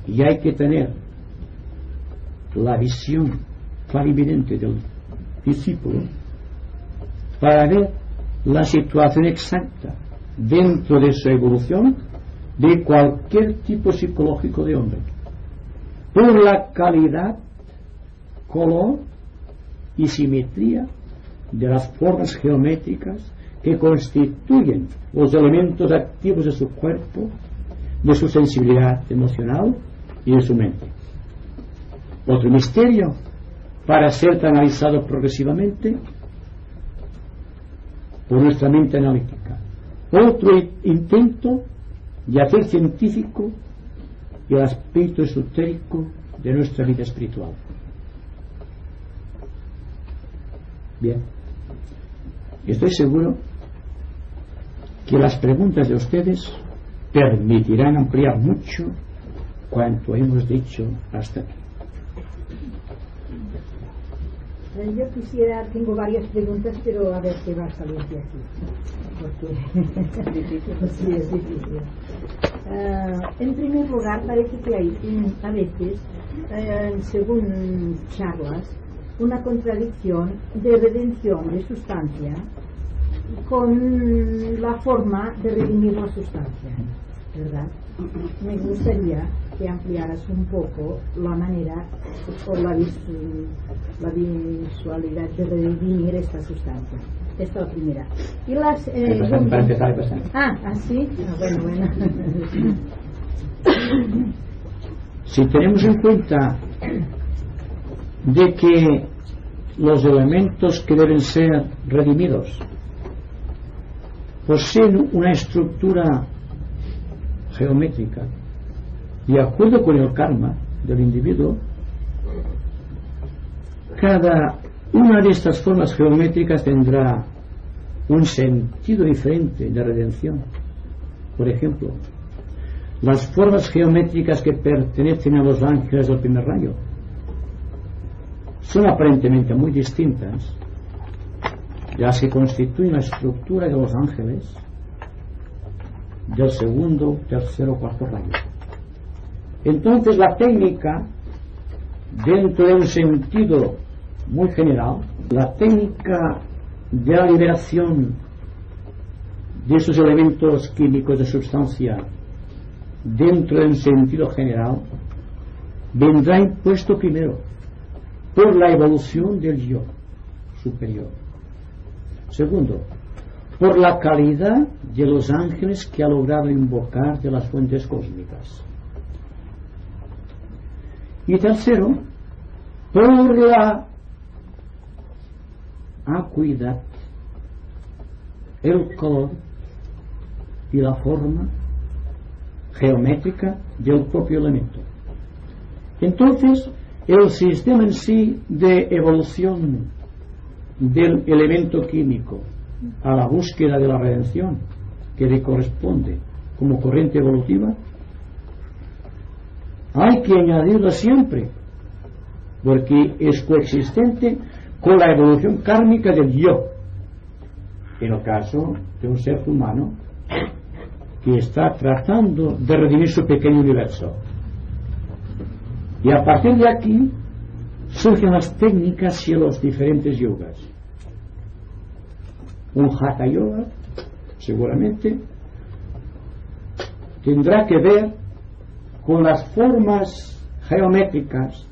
y hay que tener la visión clarividente del discípulo para ver la situación exacta dentro de su evolución de cualquier tipo psicológico de hombre, por la calidad, color y simetría de las formas geométricas que constituyen los elementos activos de su cuerpo, de su sensibilidad emocional y de su mente. Otro misterio para ser analizado progresivamente por nuestra mente analítica. Otro intento de hacer científico el aspecto esotérico de nuestra vida espiritual. Bien, estoy seguro que las preguntas de ustedes permitirán ampliar mucho cuanto hemos dicho hasta aquí. Yo quisiera, tengo varias preguntas, pero a ver qué va a salir de aquí, porque sí es difícil. En primer lugar, parece que hay a veces, según charlas, una contradicción de redención de sustancia con la forma de redimir la sustancia, ¿verdad? Me gustaría que ampliaras un poco la manera o la visualidad de redimir esta sustancia. Esta es la primera. Y las sí. Bueno. Si tenemos en cuenta de que los elementos que deben ser redimidos poseen una estructura geométrica de acuerdo con el karma del individuo, cada una de estas formas geométricas tendrá un sentido diferente de redención. Por ejemplo, las formas geométricas que pertenecen a los ángeles del primer rayo son aparentemente muy distintas de las que constituyen la estructura de los ángeles del segundo, tercero o cuarto rayo. Entonces la técnica, dentro de un sentido muy general, la técnica de la liberación de esos elementos químicos de sustancia dentro de un sentido general vendrá impuesto primero por la evolución del yo superior. Segundo, por la calidad de los ángeles que ha logrado invocar de las fuentes cósmicas. Y tercero, por la acuidad, el color y la forma geométrica del propio elemento. Entonces, el sistema en sí de evolución del elemento químico a la búsqueda de la redención que le corresponde como corriente evolutiva, hay que añadirla siempre, porque es coexistente con la evolución kármica del yo, en el caso de un ser humano que está tratando de redimir su pequeño universo. Y a partir de aquí surgen las técnicas y los diferentes yogas. Un Hatha Yoga seguramente tendrá que ver con las formas geométricas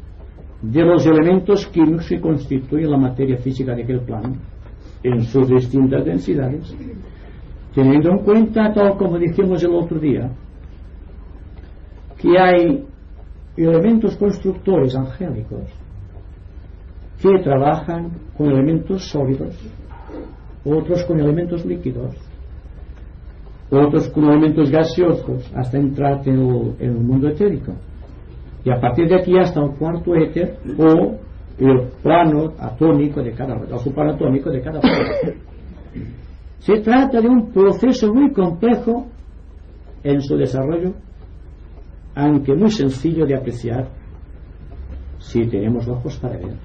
de los elementos químicos que constituyen la materia física de aquel plano en sus distintas densidades, teniendo en cuenta, tal como dijimos el otro día, que hay elementos constructores angélicos que trabajan con elementos sólidos, otros con elementos líquidos, otros con elementos gaseosos, hasta entrar en el mundo etérico, y a partir de aquí hasta el cuarto éter o el plano atómico de cada el supratómico de cada plano. Se trata de un proceso muy complejo en su desarrollo, aunque muy sencillo de apreciar si tenemos ojos para ver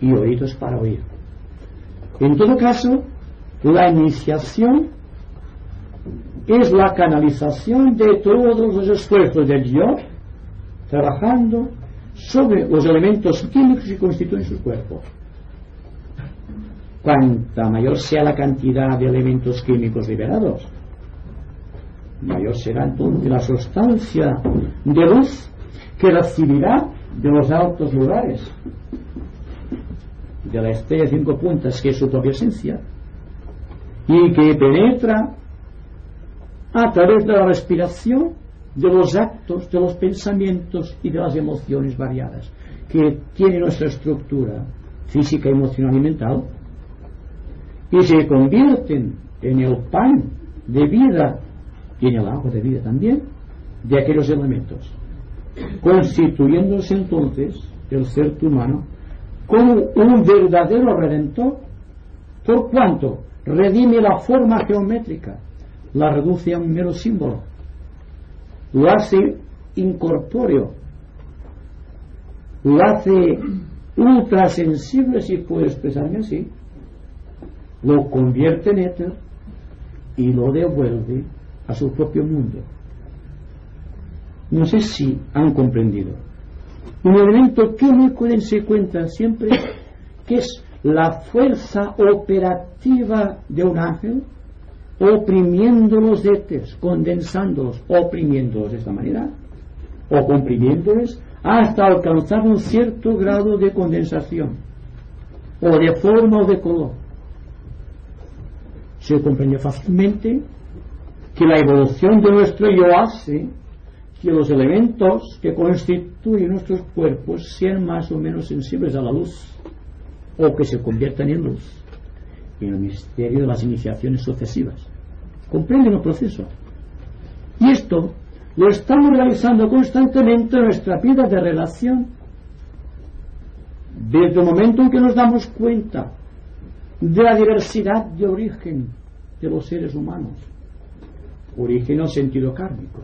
y oídos para oír. En todo caso, la iniciación es la canalización de todos los esfuerzos del yo trabajando sobre los elementos químicos que constituyen su cuerpo. Cuanta mayor sea la cantidad de elementos químicos liberados, mayor será entonces la sustancia de luz que recibirá de los altos lugares, de la estrella de 5 puntas, que es su propia esencia, y que penetra a través de la respiración, de los actos, de los pensamientos y de las emociones variadas que tiene nuestra estructura física, emocional y mental, y se convierten en el pan de vida y en el agua de vida también de aquellos elementos, constituyéndose entonces el ser humano como un verdadero redentor, por cuanto redime la forma geométrica, la reduce a un mero símbolo, lo hace incorpóreo, lo hace ultrasensible, si puedo expresarme así, lo convierte en éter y lo devuelve a su propio mundo. No sé si han comprendido. Un elemento químico, dense cuenta siempre que es la fuerza operativa de un ángel, oprimiendo los éteres, condensándolos, oprimiéndolos de esta manera, o comprimiéndolos hasta alcanzar un cierto grado de condensación, o de forma o de color. Se comprende fácilmente que la evolución de nuestro yo hace que los elementos que constituyen nuestros cuerpos sean más o menos sensibles a la luz, o que se conviertan en luz, en el misterio de las iniciaciones sucesivas. ¿Comprenden el proceso? Y esto lo estamos realizando constantemente en nuestra vida de relación, desde el momento en que nos damos cuenta de la diversidad de origen de los seres humanos, origen en el sentido kármico,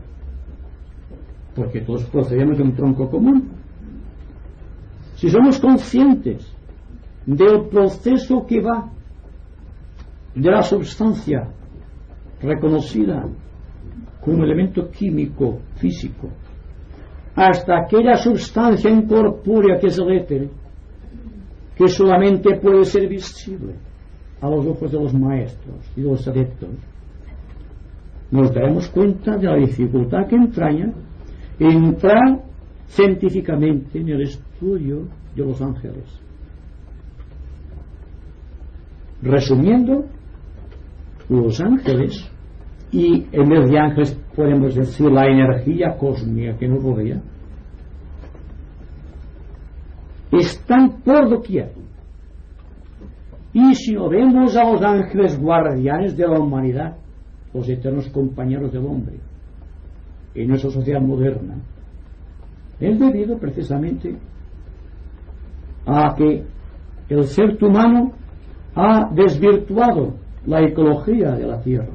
porque todos procedemos de un tronco común. Si somos conscientes del proceso que va de la substancia reconocida como elemento químico físico hasta aquella sustancia incorpórea que es el éter, que solamente puede ser visible a los ojos de los maestros y de los adeptos, nos daremos cuenta de la dificultad que entraña entrar científicamente en el estudio de los ángeles. Resumiendo, los ángeles, y en vez de ángeles podemos decir la energía cósmica que nos rodea, están por doquier. Y si no vemos a los ángeles guardianes de la humanidad, los eternos compañeros del hombre en nuestra sociedad moderna, es debido precisamente a que el ser humano ha desvirtuado la ecología de la Tierra.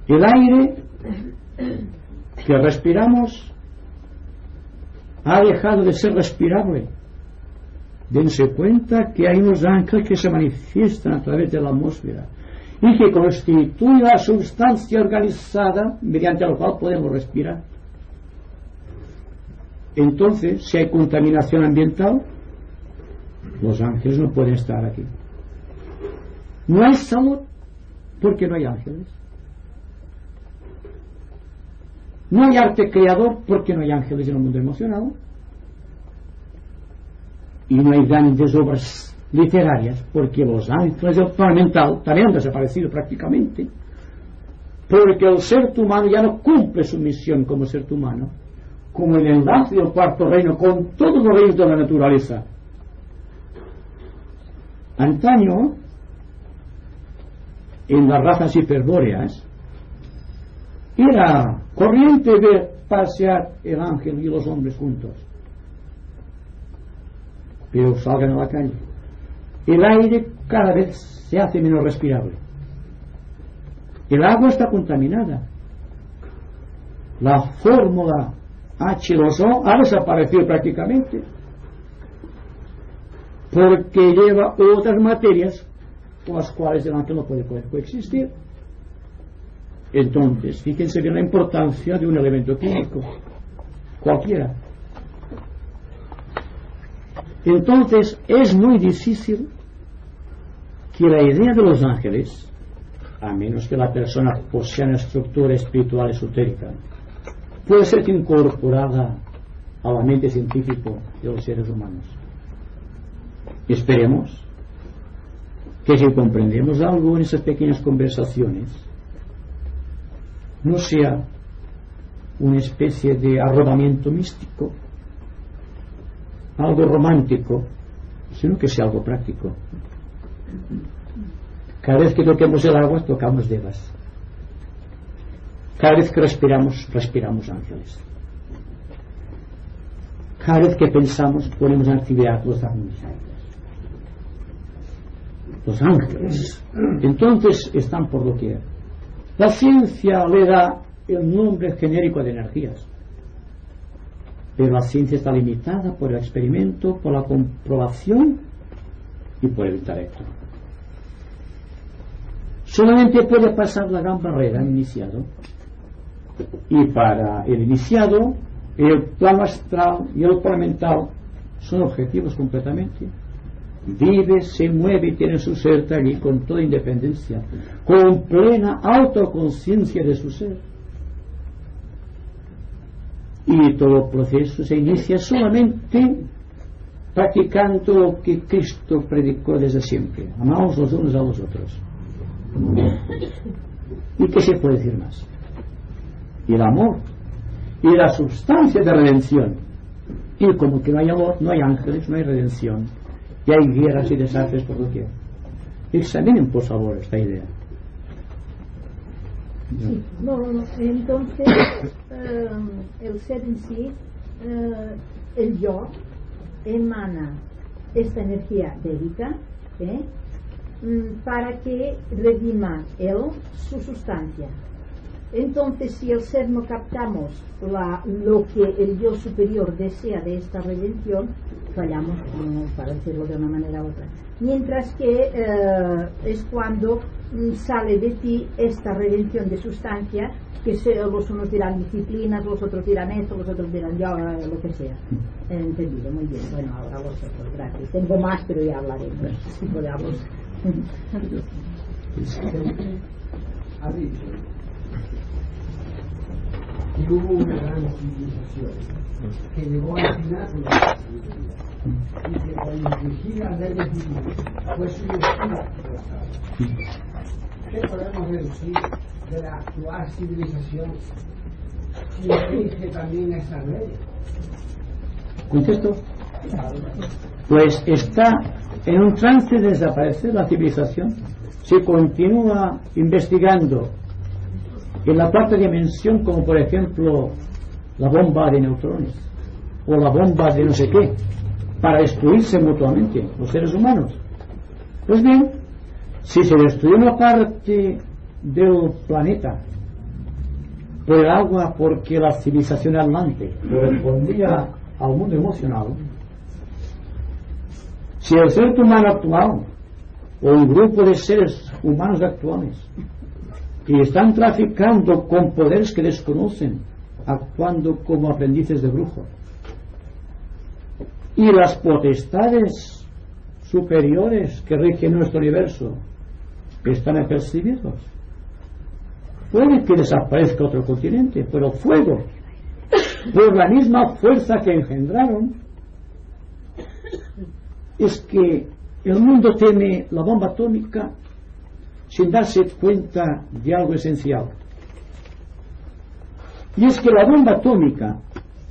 El aire que respiramos ha dejado de ser respirable. Dense cuenta que hay unos ángeles que se manifiestan a través de la atmósfera y que constituyen la sustancia organizada mediante la cual podemos respirar. Entonces, si hay contaminación ambiental, los ángeles no pueden estar aquí. No hay salud porque no hay ángeles. No hay arte creador porque no hay ángeles en el mundo emocional. Y no hay grandes obras literarias porque los ángeles del plano mental también han desaparecido prácticamente, porque el ser humano ya no cumple su misión como ser humano, como el enlace del cuarto reino con todos los reinos de la naturaleza. Antaño, en las razas hiperbóreas, era corriente ver pasear el ángel y los hombres juntos. Pero salgan a la calle, el aire cada vez se hace menos respirable, el agua está contaminada, la fórmula H2O ha desaparecido prácticamente porque lleva otras materias con las cuales el ángel no puede coexistir. Entonces, fíjense bien la importancia de un elemento químico cualquiera. Entonces es muy difícil que la idea de los ángeles, a menos que la persona posea una estructura espiritual esotérica, puede ser incorporada a la mente científica de los seres humanos. Esperemos que si comprendemos algo en esas pequeñas conversaciones, no sea una especie de arrobamiento místico, algo romántico, sino que sea algo práctico. Cada vez que toquemos el agua, tocamos devas. Cada vez que respiramos, respiramos ángeles. Cada vez que pensamos, ponemos en actividad los ángeles. Los ángeles. Entonces están por doquier. La ciencia le da el nombre genérico de energías, pero la ciencia está limitada por el experimento, por la comprobación y por el intelecto. Solamente puede pasar la gran barrera el iniciado, y para el iniciado el plano astral y el plano mental son objetivos completamente. Vive, se mueve y tiene su ser allí con toda independencia, con plena autoconciencia de su ser. Y todo el proceso se inicia solamente practicando lo que Cristo predicó desde siempre: amaos los unos a los otros. ¿Y qué se puede decir más? Y el amor y la sustancia de redención. Y como que no hay amor, no hay ángeles, no hay redención, y hay guerras y desastres por doquier. Examinen por favor esta idea. Sí, no. Entonces el ser en sí, el yo, emana esta energía védica para que redima él su sustancia. Entonces, si el ser no captamos lo que el yo superior desea de esta redención, fallamos, para decirlo de una manera u otra. Mientras que es cuando sale de ti esta redención de sustancia, que los unos dirán disciplinas, los otros dirán esto, los otros dirán ya, lo que sea. Entendido, muy bien. Bueno, ahora vosotros, gracias. Tengo más, pero ya hablaremos, si podamos. Ha dicho que hubo una gran civilización que llegó al final de la civilización y que cuando vigila al rey fue su espíritu. ¿Qué podemos deducir de la actual civilización si elige también a esa ley? ¿Contesto? Pues está en un trance de desaparecer la civilización. Se continúa investigando en la cuarta dimensión, como por ejemplo la bomba de neutrones o la bomba de no sé qué, para destruirse mutuamente los seres humanos. Pues bien, si se destruye una parte del planeta por el agua, porque la civilización atlante correspondía al mundo emocional, si el ser humano actual o un grupo de seres humanos actuales que están traficando con poderes que desconocen, actuando como aprendices de brujos, y las potestades superiores que rigen nuestro universo están apercibidos, puede que desaparezca otro continente, pero fuego, por la misma fuerza que engendraron, es que el mundo teme la bomba atómica sin darse cuenta de algo esencial. Y es que la bomba atómica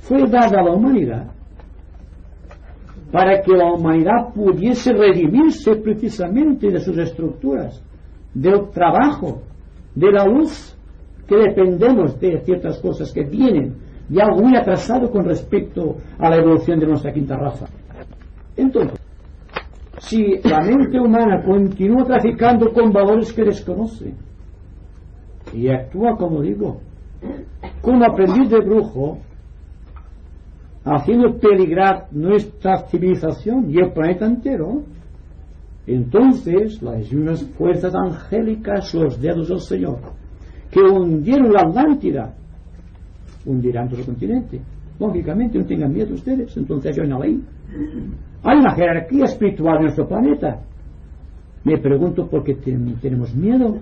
fue dada a la humanidad para que la humanidad pudiese redimirse precisamente de sus estructuras, del trabajo, de la luz, que dependemos de ciertas cosas que vienen de algo muy atrasado con respecto a la evolución de nuestra quinta raza. Entonces, si la mente humana continúa traficando con valores que desconoce y actúa, como digo, como aprendiz de brujo, haciendo peligrar nuestra civilización y el planeta entero, entonces las mismas fuerzas angélicas, los dedos del Señor, que hundieron la Atlántida, hundirán todo el continente. Lógicamente, no tengan miedo ustedes, entonces hay una ley. Hay una jerarquía espiritual en nuestro planeta. Me pregunto por qué tenemos miedo.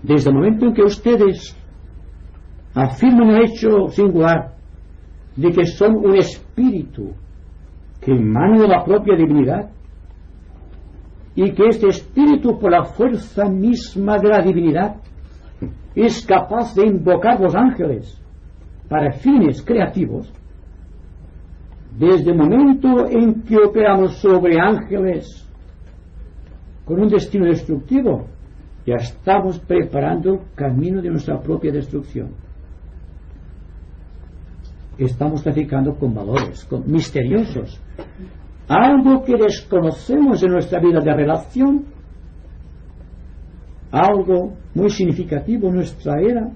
Desde el momento en que ustedes afirman el hecho singular de que son un espíritu que emana de la propia divinidad, y que este espíritu, por la fuerza misma de la divinidad, es capaz de invocar los ángeles para fines creativos, desde el momento en que operamos sobre ángeles con un destino destructivo, ya estamos preparando el camino de nuestra propia destrucción. Estamos traficando con valores misteriosos, algo que desconocemos en nuestra vida de relación, algo muy significativo en nuestra era,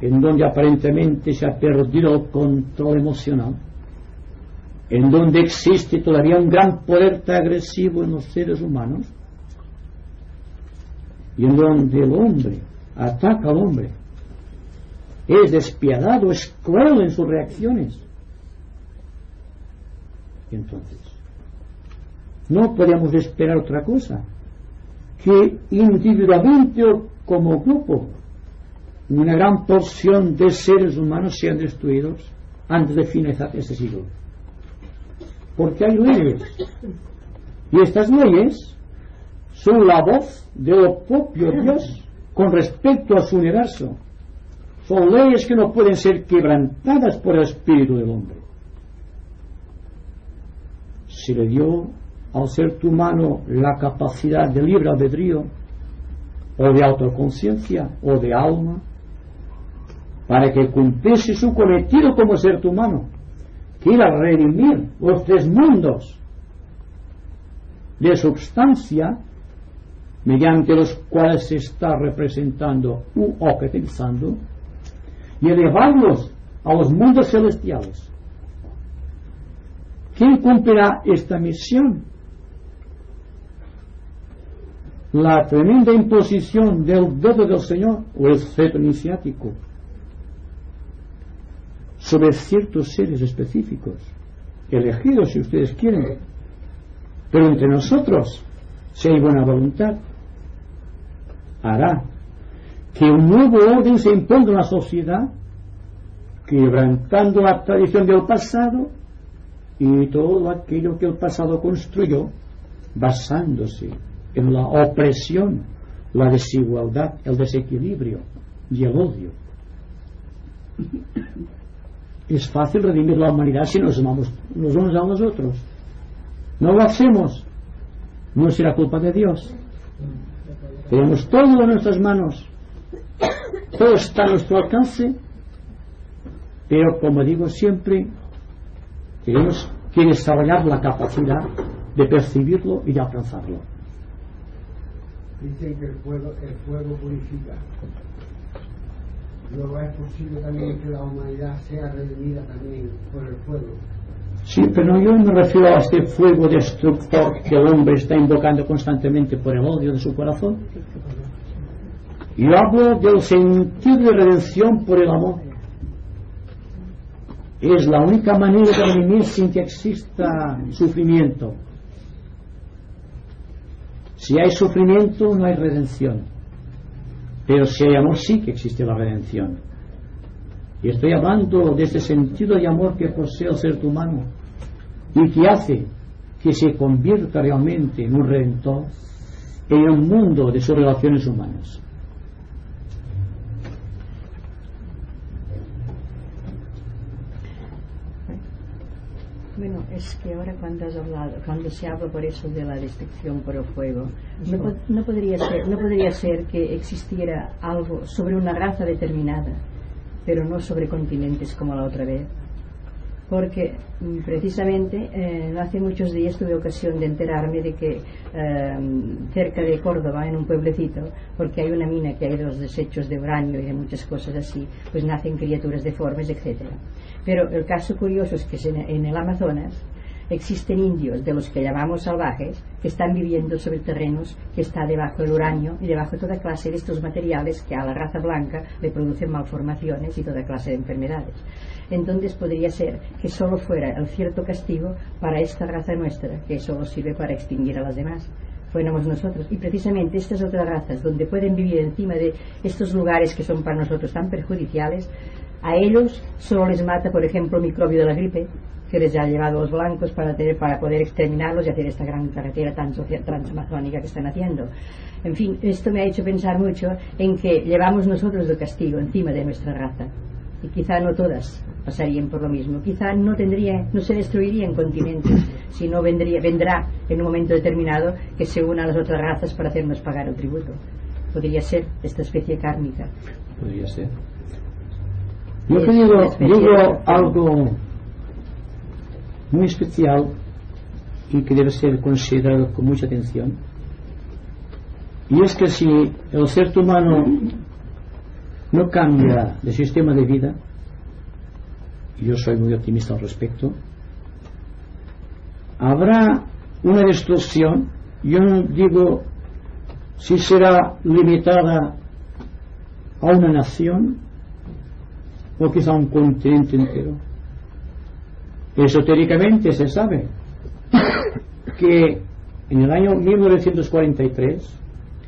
en donde aparentemente se ha perdido el control emocional, en donde existe todavía un gran poder agresivo en los seres humanos, y en donde el hombre ataca al hombre, es despiadado, es cruel en sus reacciones. Entonces, no podemos esperar otra cosa que individualmente o como grupo una gran porción de seres humanos sean destruidos antes de finalizar este siglo. Porque hay leyes, y estas leyes son la voz del propio Dios con respecto a su universo. Son leyes que no pueden ser quebrantadas por el espíritu del hombre. Se le dio al ser humano la capacidad de libre albedrío, o de autoconciencia, o de alma, para que cumpliese su cometido como ser humano, que era redimir los tres mundos de substancia mediante los cuales se está representando u objetizando, y elevarlos a los mundos celestiales. ¿Quién cumplirá esta misión? La tremenda imposición del dedo del Señor o el cetro iniciático sobre ciertos seres específicos, elegidos si ustedes quieren, pero entre nosotros, si hay buena voluntad, hará que un nuevo orden se imponga en la sociedad, quebrantando la tradición del pasado y todo aquello que el pasado construyó, basándose en la opresión, la desigualdad, el desequilibrio y el odio. Es fácil redimir la humanidad si nos amamos los unos a los otros. No lo hacemos, no será culpa de Dios. Tenemos todo en nuestras manos, todo está a nuestro alcance, pero como digo siempre, tenemos que desarrollar la capacidad de percibirlo y de alcanzarlo. Dicen que el fuego purifica. Luego es posible también que la humanidad sea redimida también por el fuego. Sí, pero yo me refiero a este fuego destructor que el hombre está invocando constantemente por el odio de su corazón. Yo hablo del sentido de redención por el amor. Es la única manera de redimir sin que exista sufrimiento. Si hay sufrimiento no hay redención, pero si hay amor sí que existe la redención. Y estoy hablando de ese sentido de amor que posee el ser humano y que hace que se convierta realmente en un redentor en un mundo de sus relaciones humanas. Bueno, es que ahora cuando se habla por eso de la destrucción por el fuego, no podría ser que existiera algo sobre una raza determinada, pero no sobre continentes como la otra vez. Porque precisamente hace muchos días tuve ocasión de enterarme de que cerca de Córdoba, en un pueblecito, porque hay una mina que hay de los desechos de uranio y de muchas cosas así, pues nacen criaturas deformes, etcétera. Pero el caso curioso es que en el Amazonas existen indios, de los que llamamos salvajes, que están viviendo sobre terrenos que está debajo del uranio y debajo de toda clase de estos materiales que a la raza blanca le producen malformaciones y toda clase de enfermedades. Entonces podría ser que solo fuera el cierto castigo para esta raza nuestra, que solo sirve para extinguir a las demás. Fuéramos nosotros. Y precisamente estas otras razas, donde pueden vivir encima de estos lugares que son para nosotros tan perjudiciales, a ellos solo les mata, por ejemplo, el microbio de la gripe, que les ha llevado a los blancos para poder exterminarlos y hacer esta gran carretera transamazónica que están haciendo. En fin, esto me ha hecho pensar mucho en que llevamos nosotros el castigo encima de nuestra raza, y quizá no todas pasarían por lo mismo, quizá no se destruirían continentes, sino vendrá en un momento determinado que se una a las otras razas para hacernos pagar el tributo. Podría ser esta especie kármica. Podría ser. Yo te digo algo muy especial y que debe ser considerado con mucha atención, y es que si el ser humano no cambia de sistema de vida, y yo soy muy optimista al respecto, habrá una destrucción. Yo no digo si será limitada a una nación o quizá a un continente entero. Esotéricamente se sabe que en el año 1943,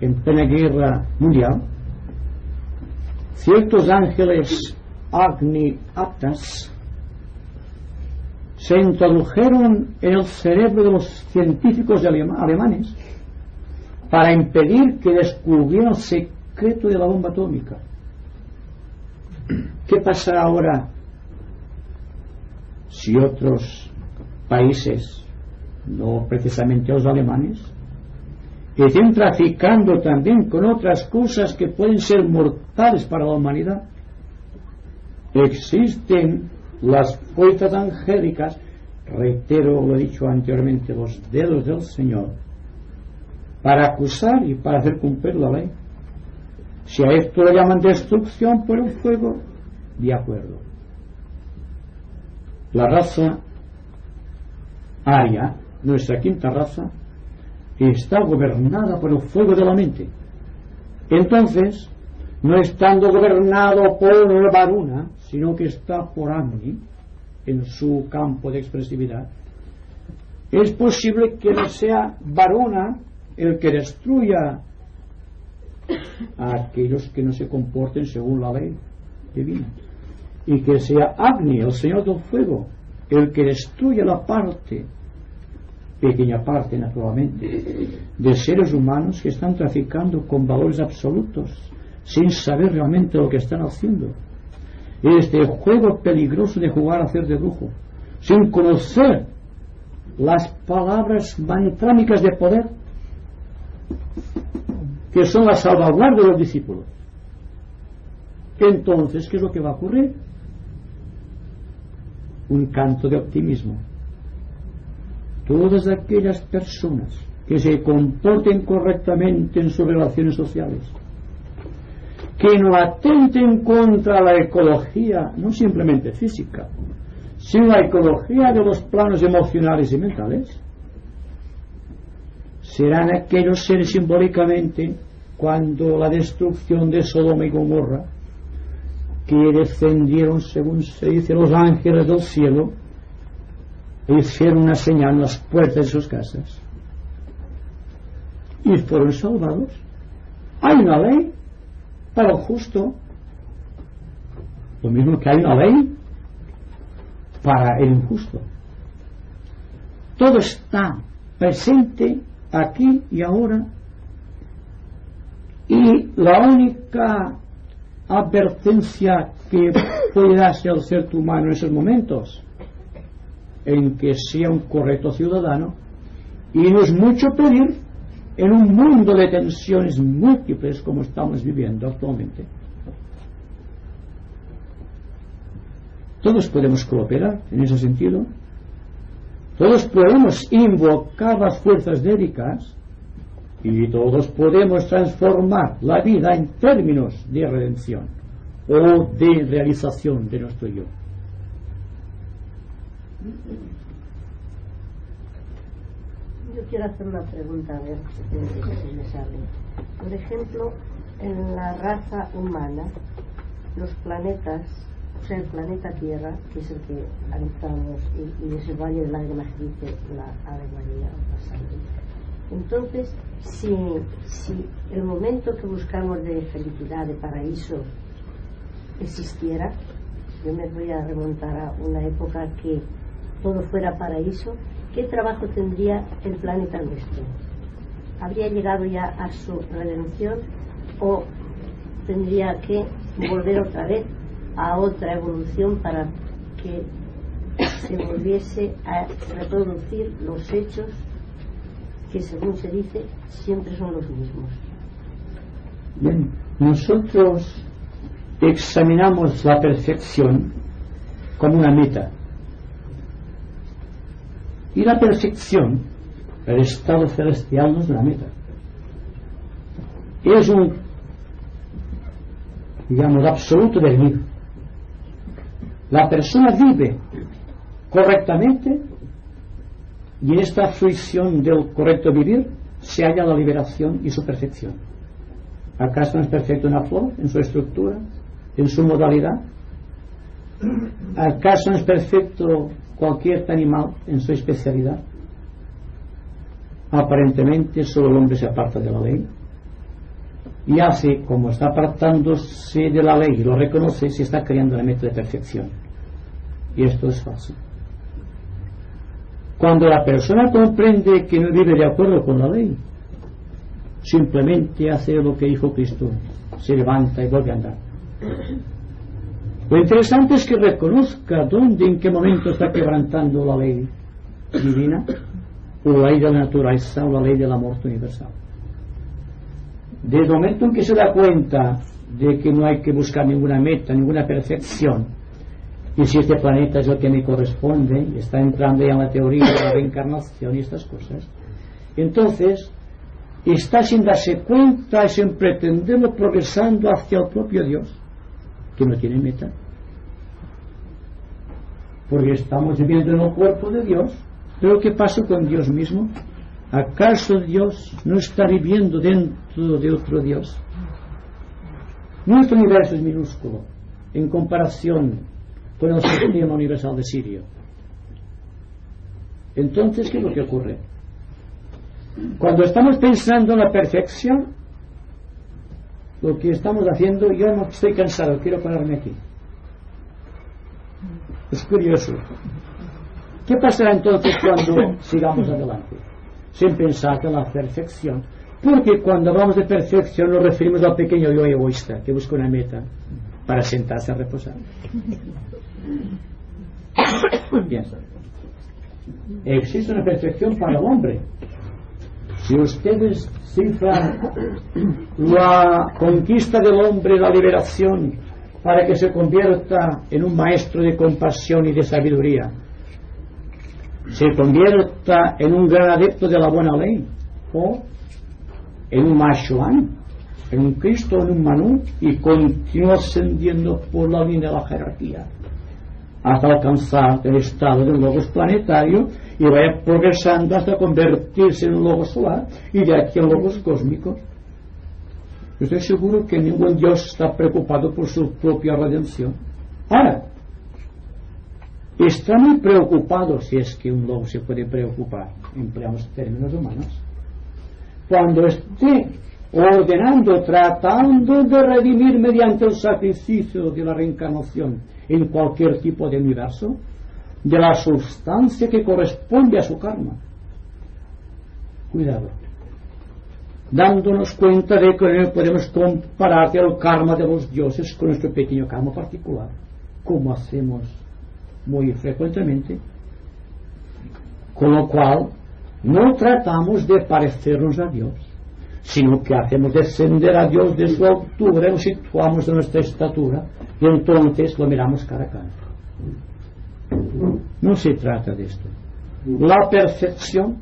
en plena guerra mundial, ciertos ángeles Agni Aptas se introdujeron en el cerebro de los científicos alemanes para impedir que descubrieran el secreto de la bomba atómica. ¿Qué pasa ahora si otros países, no precisamente los alemanes, estén traficando también con otras cosas que pueden ser mortales para la humanidad? Existen las fuerzas angélicas, reitero lo he dicho anteriormente, los dedos del Señor, para acusar y para hacer cumplir la ley. Si a esto le llaman destrucción por el fuego, de acuerdo. La raza aria, nuestra quinta raza, está gobernada por el fuego de la mente. Entonces, no estando gobernado por Varuna, sino que está por Agni en su campo de expresividad, es posible que no sea Varuna el que destruya a aquellos que no se comporten según la ley divina, y que sea Agni, el Señor del fuego, el que destruya la parte, pequeña parte naturalmente, de seres humanos que están traficando con valores absolutos sin saber realmente lo que están haciendo. Este juego peligroso de jugar a hacer de brujo sin conocer las palabras mantránicas de poder, que son la salvaguardia de los discípulos. Entonces, ¿qué es lo que va a ocurrir? Un canto de optimismo. Todas aquellas personas que se comporten correctamente en sus relaciones sociales, que no atenten contra la ecología, no simplemente física, sino la ecología de los planos emocionales y mentales, serán aquellos seres simbólicamente, cuando la destrucción de Sodoma y Gomorra, que descendieron, según se dice, los ángeles del cielo e hicieron una señal en las puertas de sus casas y fueron salvados. Hay una ley para el justo, lo mismo que hay una ley para el injusto. Todo está presente aquí y ahora, y la única advertencia que puede darse al ser humano en esos momentos en que sea un correcto ciudadano, y no es mucho pedir en un mundo de tensiones múltiples como estamos viviendo actualmente. Todos podemos cooperar en ese sentido, todos podemos invocar las fuerzas délicas y todos podemos transformar la vida en términos de redención o de realización de nuestro yo. Yo quiero hacer una pregunta, a ver si me sale. Por ejemplo, en la raza humana, los planetas, o sea, el planeta Tierra, que es el que habitamos, y es el Valle de Lágrimas que dice la Ave María pasando. Entonces, si el momento que buscamos de felicidad, de paraíso, existiera, yo me voy a remontar a una época que todo fuera paraíso, ¿qué trabajo tendría el planeta nuestro? ¿Habría llegado ya a su redención o tendría que volver otra vez a otra evolución para que se volviese a reproducir los hechos que, según se dice, siempre son los mismos? Bien, nosotros examinamos la perfección como una meta, y la perfección, el estado celestial, no es una meta, es un, digamos, absoluto devenir. La persona vive correctamente y en esta fruición del correcto vivir se halla la liberación y su perfección. ¿Acaso no es perfecto una flor en su estructura, en su modalidad? ¿Acaso no es perfecto cualquier animal en su especialidad? Aparentemente solo el hombre se aparta de la ley y hace, como está apartándose de la ley y lo reconoce, se está creando la meta de perfección, y esto es falso. Cuando la persona comprende que no vive de acuerdo con la ley, simplemente hace lo que dijo Cristo, se levanta y vuelve a andar. Lo interesante es que reconozca dónde, en qué momento está quebrantando la ley divina, o la ley de la naturaleza, o la ley del amor universal. Desde el momento en que se da cuenta de que no hay que buscar ninguna meta, ninguna perfección, y si este planeta es el que me corresponde, y está entrando ya en la teoría de la reencarnación y estas cosas, entonces está sin darse cuenta y sin pretenderlo progresando hacia el propio Dios, que no tiene meta, porque estamos viviendo en el cuerpo de Dios. Pero ¿qué pasa con Dios mismo? ¿Acaso Dios no está viviendo dentro de otro Dios? Nuestro universo es minúsculo en comparación con el sistema universal de Sirio. Entonces, ¿qué es lo que ocurre? Cuando estamos pensando en la perfección, lo que estamos haciendo, yo no estoy cansado, quiero pararme aquí. Es curioso. ¿Qué pasará entonces cuando sigamos adelante? Sin pensar en la perfección. Porque cuando hablamos de perfección nos referimos al pequeño yo egoísta que busca una meta para sentarse a reposar. Bien. Existe una perfección para el hombre. Si ustedes cifran la conquista del hombre, la liberación, para que se convierta en un maestro de compasión y de sabiduría, se convierta en un gran adepto de la buena ley, o en un Mashuan, en un Cristo, en un Manú, y continúa ascendiendo por la línea de la jerarquía hasta alcanzar el estado de un logos planetario y vaya progresando hasta convertirse en un logos solar y de aquí en logos cósmicos. Yo estoy seguro que ningún Dios está preocupado por su propia redención. Ahora, está muy preocupado, si es que un lobo se puede preocupar, empleamos términos humanos, cuando esté ordenando, tratando de redimir mediante el sacrificio de la reencarnación en cualquier tipo de universo, de la sustancia que corresponde a su karma. Cuidado, dándonos cuenta de que no podemos comparar el karma de los dioses con nuestro pequeño karma particular, como hacemos muy frecuentemente, Con lo cual, no tratamos de parecernos a Dios, sino que hacemos descender a Dios de su altura, lo situamos en nuestra estatura y entonces lo miramos cara a cara. No se trata de esto. La perfección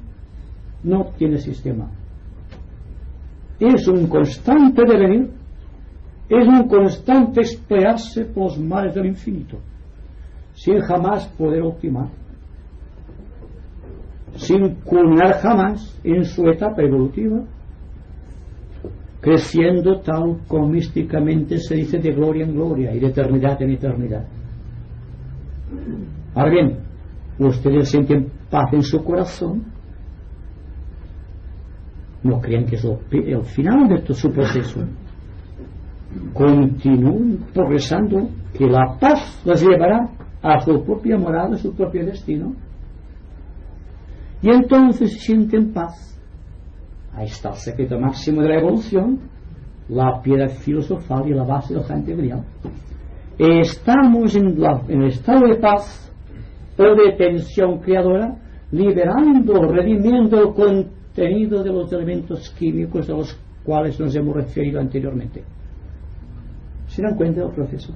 no tiene sistema. Es un constante devenir, es un constante esplearse por los mares del infinito, sin jamás poder optimar, sin culminar jamás en su etapa evolutiva, creciendo tal como místicamente se dice de gloria en gloria y de eternidad en eternidad. Ahora bien, ustedes sienten paz en su corazón, no crean que es el final de todo su proceso. Continúen progresando, que la paz las llevará a su propia morada, a su propio destino, y entonces se sienten paz. Ahí está el secreto máximo de la evolución, la piedra filosofal y la base del santiago. Estamos en el estado de paz o de tensión creadora, liberando, redimiendo el contenido de los elementos químicos a los cuales nos hemos referido anteriormente. ¿Se dan cuenta del proceso?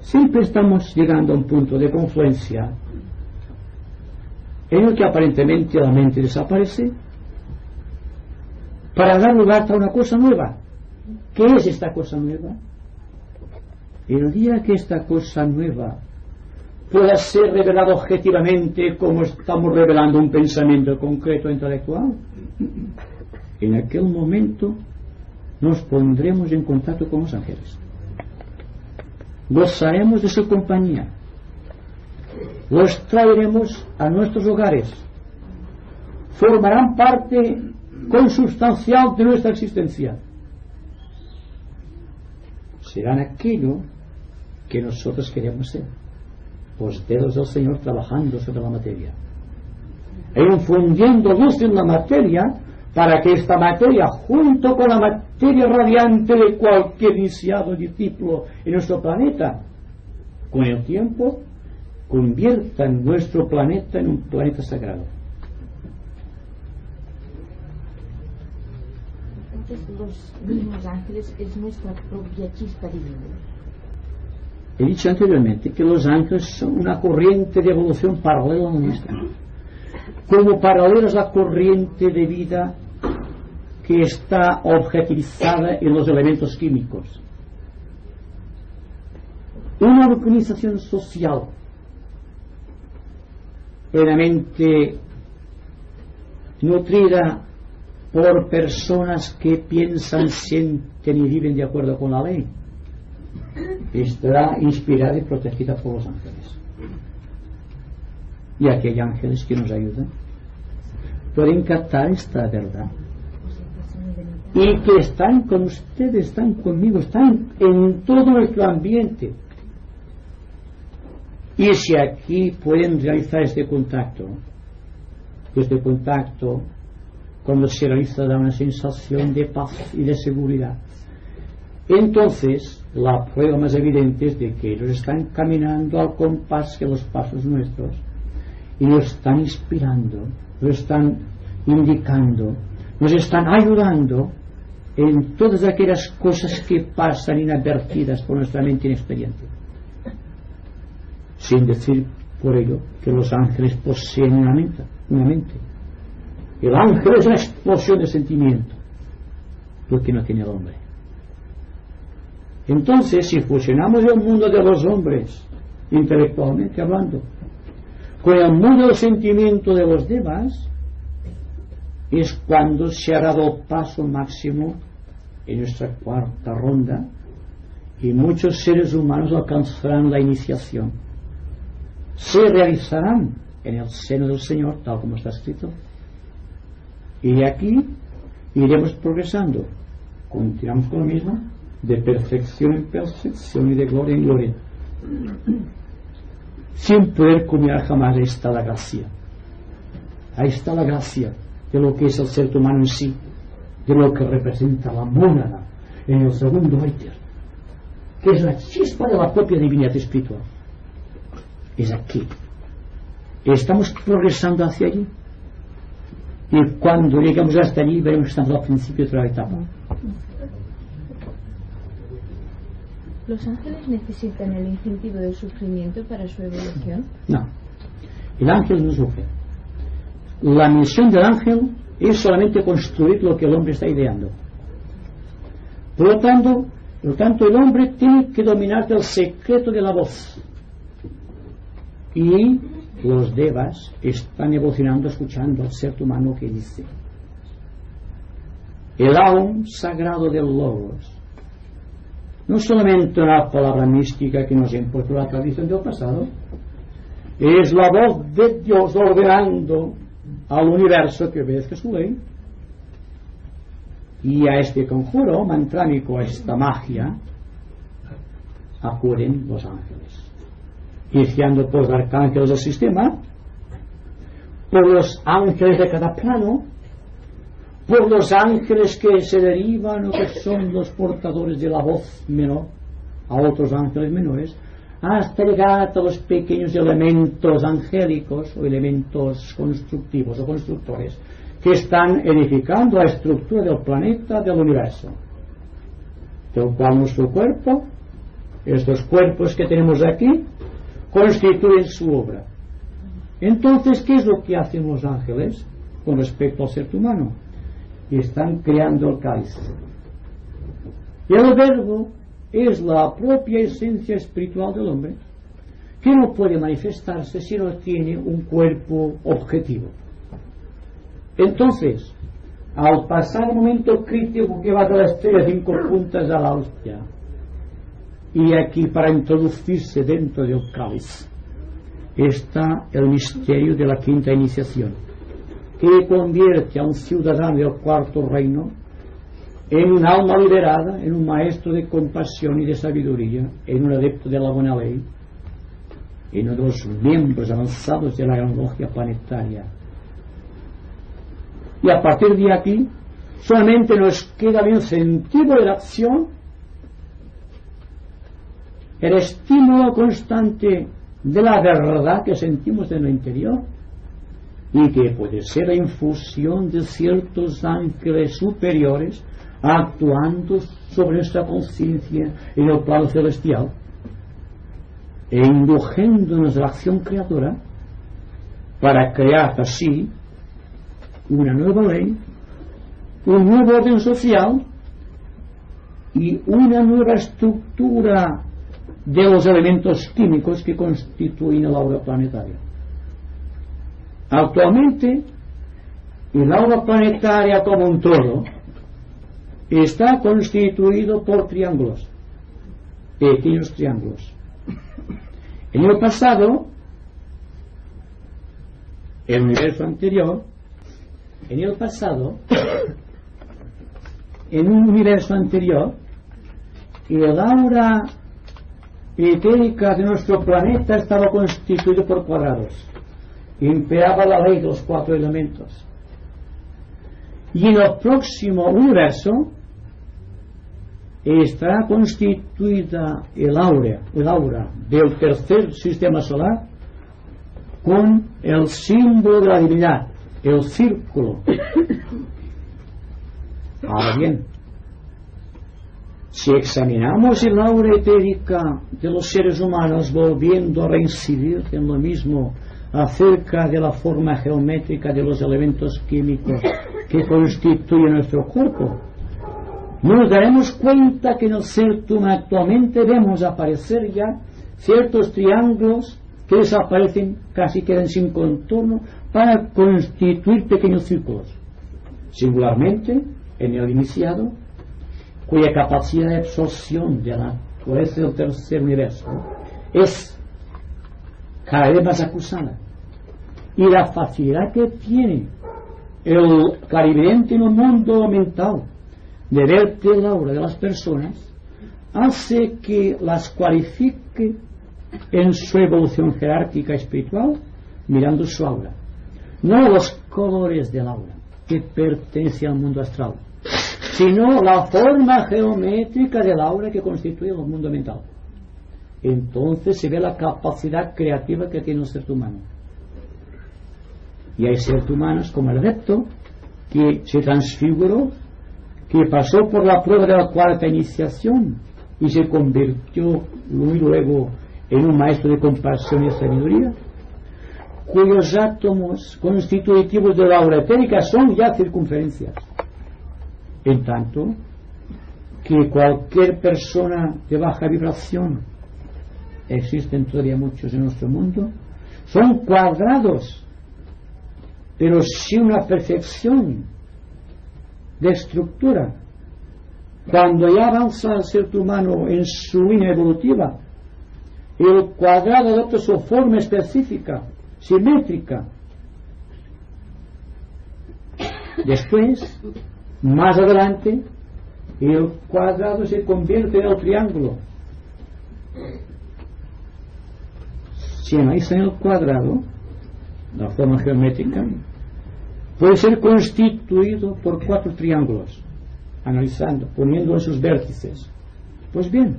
Siempre estamos llegando a un punto de confluencia en el que aparentemente la mente desaparece para dar lugar a una cosa nueva. ¿Qué es esta cosa nueva? El día que esta cosa nueva pueda ser revelada objetivamente como estamos revelando un pensamiento concreto intelectual, en aquel momento nos pondremos en contacto con los ángeles, gozaremos de su compañía, los traeremos a nuestros hogares, formarán parte consubstancial de nuestra existencia, serán aquello que nosotros queremos ser, los dedos del Señor trabajando sobre la materia e infundiendo luz en la materia para que esta materia, junto con la materia radiante de cualquier iniciado discípulo en nuestro planeta, con el tiempo convierta nuestro planeta en un planeta sagrado. Entonces los mismos ángeles es nuestra propia chispa divina. He dicho anteriormente que los ángeles son una corriente de evolución paralela a la nuestra, como paralela es la corriente de vida que está objetivizada en los elementos químicos. Una organización social plenamente nutrida por personas que piensan, sienten y viven de acuerdo con la ley, estará inspirada y protegida por los ángeles. Y aquellos ángeles que nos ayudan pueden captar esta verdad y que están con ustedes, están conmigo, están en todo nuestro ambiente. Y si aquí pueden realizar este contacto cuando se realiza da una sensación de paz y de seguridad, entonces la prueba más evidente es de que ellos están caminando al compás de los pasos nuestros y nos están inspirando, nos están indicando, nos están ayudando en todas aquellas cosas que pasan inadvertidas por nuestra mente inexperiente, sin decir por ello que los ángeles poseen una mente. El ángel es una explosión de sentimiento, lo que no tiene el hombre. Entonces, si fusionamos el mundo de los hombres, intelectualmente hablando, con el mundo del sentimiento de los demás, es cuando se ha dado el paso máximo en nuestra cuarta ronda y muchos seres humanos alcanzarán la iniciación, se realizarán en el seno del Señor, tal como está escrito, y de aquí iremos progresando, continuamos con lo mismo, de perfección en perfección y de gloria en gloria, sin poder culminar jamás. Ahí está la gracia, ahí está la gracia de lo que es el ser humano en sí, de lo que representa la mónada en el segundo éter, que es la chispa de la propia divinidad espiritual. Es aquí Estamos progresando hacia allí. Y cuando lleguemos hasta allí, veremos que estamos al principio de otra etapa. ¿Los ángeles necesitan el incentivo del sufrimiento para su evolución? No. El ángel no sufre. La misión del ángel es solamente construir lo que el hombre está ideando. Por lo tanto, el hombre tiene que dominar el secreto de la voz. Y los devas están evolucionando escuchando al ser humano que dice. El aún sagrado del Logos no solamente una palabra mística que nos impuso la tradición del pasado, es la voz de Dios ordenando al universo que obedezca su ley. Y a este conjuro mantránico, a esta magia, acuden los ángeles, iniciando por los arcángeles del sistema, por los ángeles de cada plano, por los ángeles que se derivan o que son los portadores de la voz menor a otros ángeles menores, hasta llegar a los pequeños elementos angélicos o elementos constructivos o constructores que están edificando la estructura del planeta, del universo, del cual nuestro cuerpo, estos cuerpos que tenemos aquí, constituyen su obra. Entonces, ¿qué es lo que hacen los ángeles con respecto al ser humano? Están creando el cáliz. Y el verbo es la propia esencia espiritual del hombre, que no puede manifestarse si no tiene un cuerpo objetivo. Entonces, al pasar el momento crítico que va de la estrella 5 puntas a la hostia, y aquí para introducirse dentro del cáliz, está el misterio de la quinta iniciación, que convierte a un ciudadano del cuarto reino en un alma liberada, en un maestro de compasión y de sabiduría, en un adepto de la buena ley, en uno de los miembros avanzados de la gran logia planetaria. Y a partir de aquí solamente nos queda bien sentido de la acción, el estímulo constante de la verdad que sentimos en lo interior, y que puede ser la infusión de ciertos ángeles superiores actuando sobre nuestra conciencia en el plano celestial e induciéndonos a la acción creadora para crear así una nueva ley, un nuevo orden social y una nueva estructura de los elementos químicos que constituyen el aura planetaria. Actualmente, el aura planetaria como un todo está constituido por triángulos, pequeños triángulos. En el pasado, el universo anterior, en un universo anterior, el aura etérica de nuestro planeta estaba constituido por cuadrados. Imperaba la ley de los 4 elementos. Y en el próximo universo estará constituida el aura del tercer sistema solar con el símbolo de la divinidad, el círculo. Ahora bien, si examinamos el aura etérica de los seres humanos volviendo a reincidir en lo mismo acerca de la forma geométrica de los elementos químicos que constituyen nuestro cuerpo, nos daremos cuenta que en el Certum actualmente vemos aparecer ya ciertos triángulos que desaparecen, casi quedan sin contorno, para constituir pequeños círculos, singularmente en el iniciado, cuya capacidad de absorción de la naturaleza del tercer universo es cada vez más acusada, y la facilidad que tiene el clarividente en un mundo mental de verte el aura de las personas hace que las cualifique en su evolución jerárquica espiritual mirando su aura, no los colores del aura que pertenece al mundo astral, sino la forma geométrica del aura que constituye el mundo mental. Entonces se ve la capacidad creativa que tiene el ser humano. Y hay seres humanos como el adepto, que se transfiguró, que pasó por la prueba de la cuarta iniciación y se convirtió muy luego en un maestro de compasión y sabiduría, cuyos átomos constitutivos de la aura etérica son ya circunferencias, en tanto que cualquier persona de baja vibración, existen todavía muchos en nuestro mundo, son cuadrados, pero sin una perfección de estructura. Cuando ya avanza el ser humano en su línea evolutiva, el cuadrado adopta su forma específica, simétrica. Después, más adelante, el cuadrado se convierte en el triángulo. Si analizan el cuadrado, la forma geométrica, puede ser constituido por 4 triángulos, analizando, poniendo en sus vértices. Pues bien,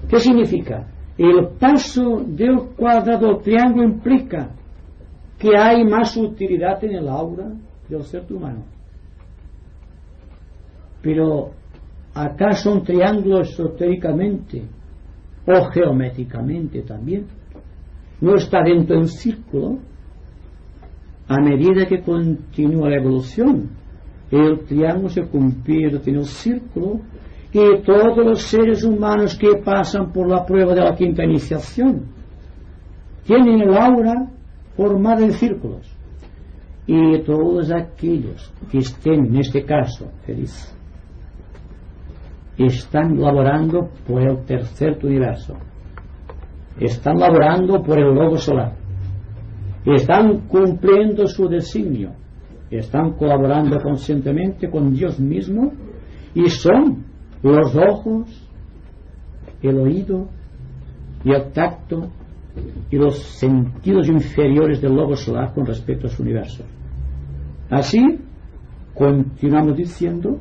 ¿qué significa? El paso del cuadrado al triángulo implica que hay más utilidad en el aura del ser humano. Pero ¿acaso un triángulo esotéricamente o geométricamente también no está dentro de un círculo? A medida que continúa la evolución, el triángulo se convierte en el círculo, y todos los seres humanos que pasan por la prueba de la quinta iniciación tienen el aura formada en círculos, y todos aquellos que estén en este caso felices están laborando por el tercer universo, están laborando por el logo solar, están cumpliendo su designio, están colaborando conscientemente con Dios mismo, y son los ojos, el oído y el tacto y los sentidos inferiores del logo solar con respecto a su universo. Así continuamos diciendo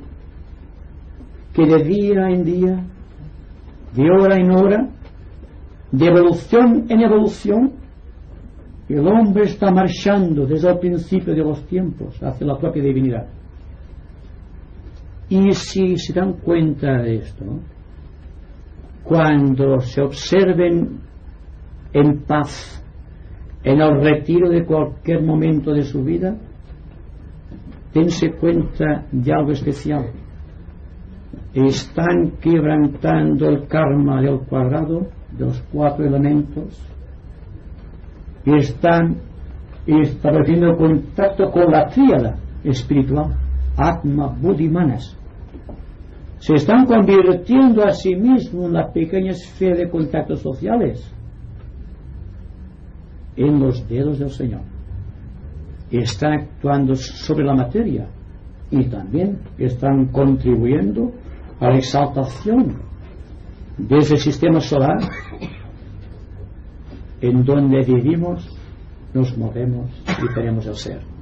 que de día en día, de hora en hora, de evolución en evolución, el hombre está marchando desde el principio de los tiempos hacia la propia divinidad. Y si se dan cuenta de esto, cuando se observen en paz, en el retiro de cualquier momento de su vida, dense cuenta de algo especial. Están quebrantando el karma del cuadrado, de los 4 elementos, y están estableciendo contacto con la tríada espiritual, Atma, Buddhi, Manas. Se están convirtiendo a sí mismos en la pequeña esfera de contactos sociales, en los dedos del Señor. Están actuando sobre la materia y también están contribuyendo a la exaltación de ese sistema solar en donde vivimos, nos movemos y tenemos el ser.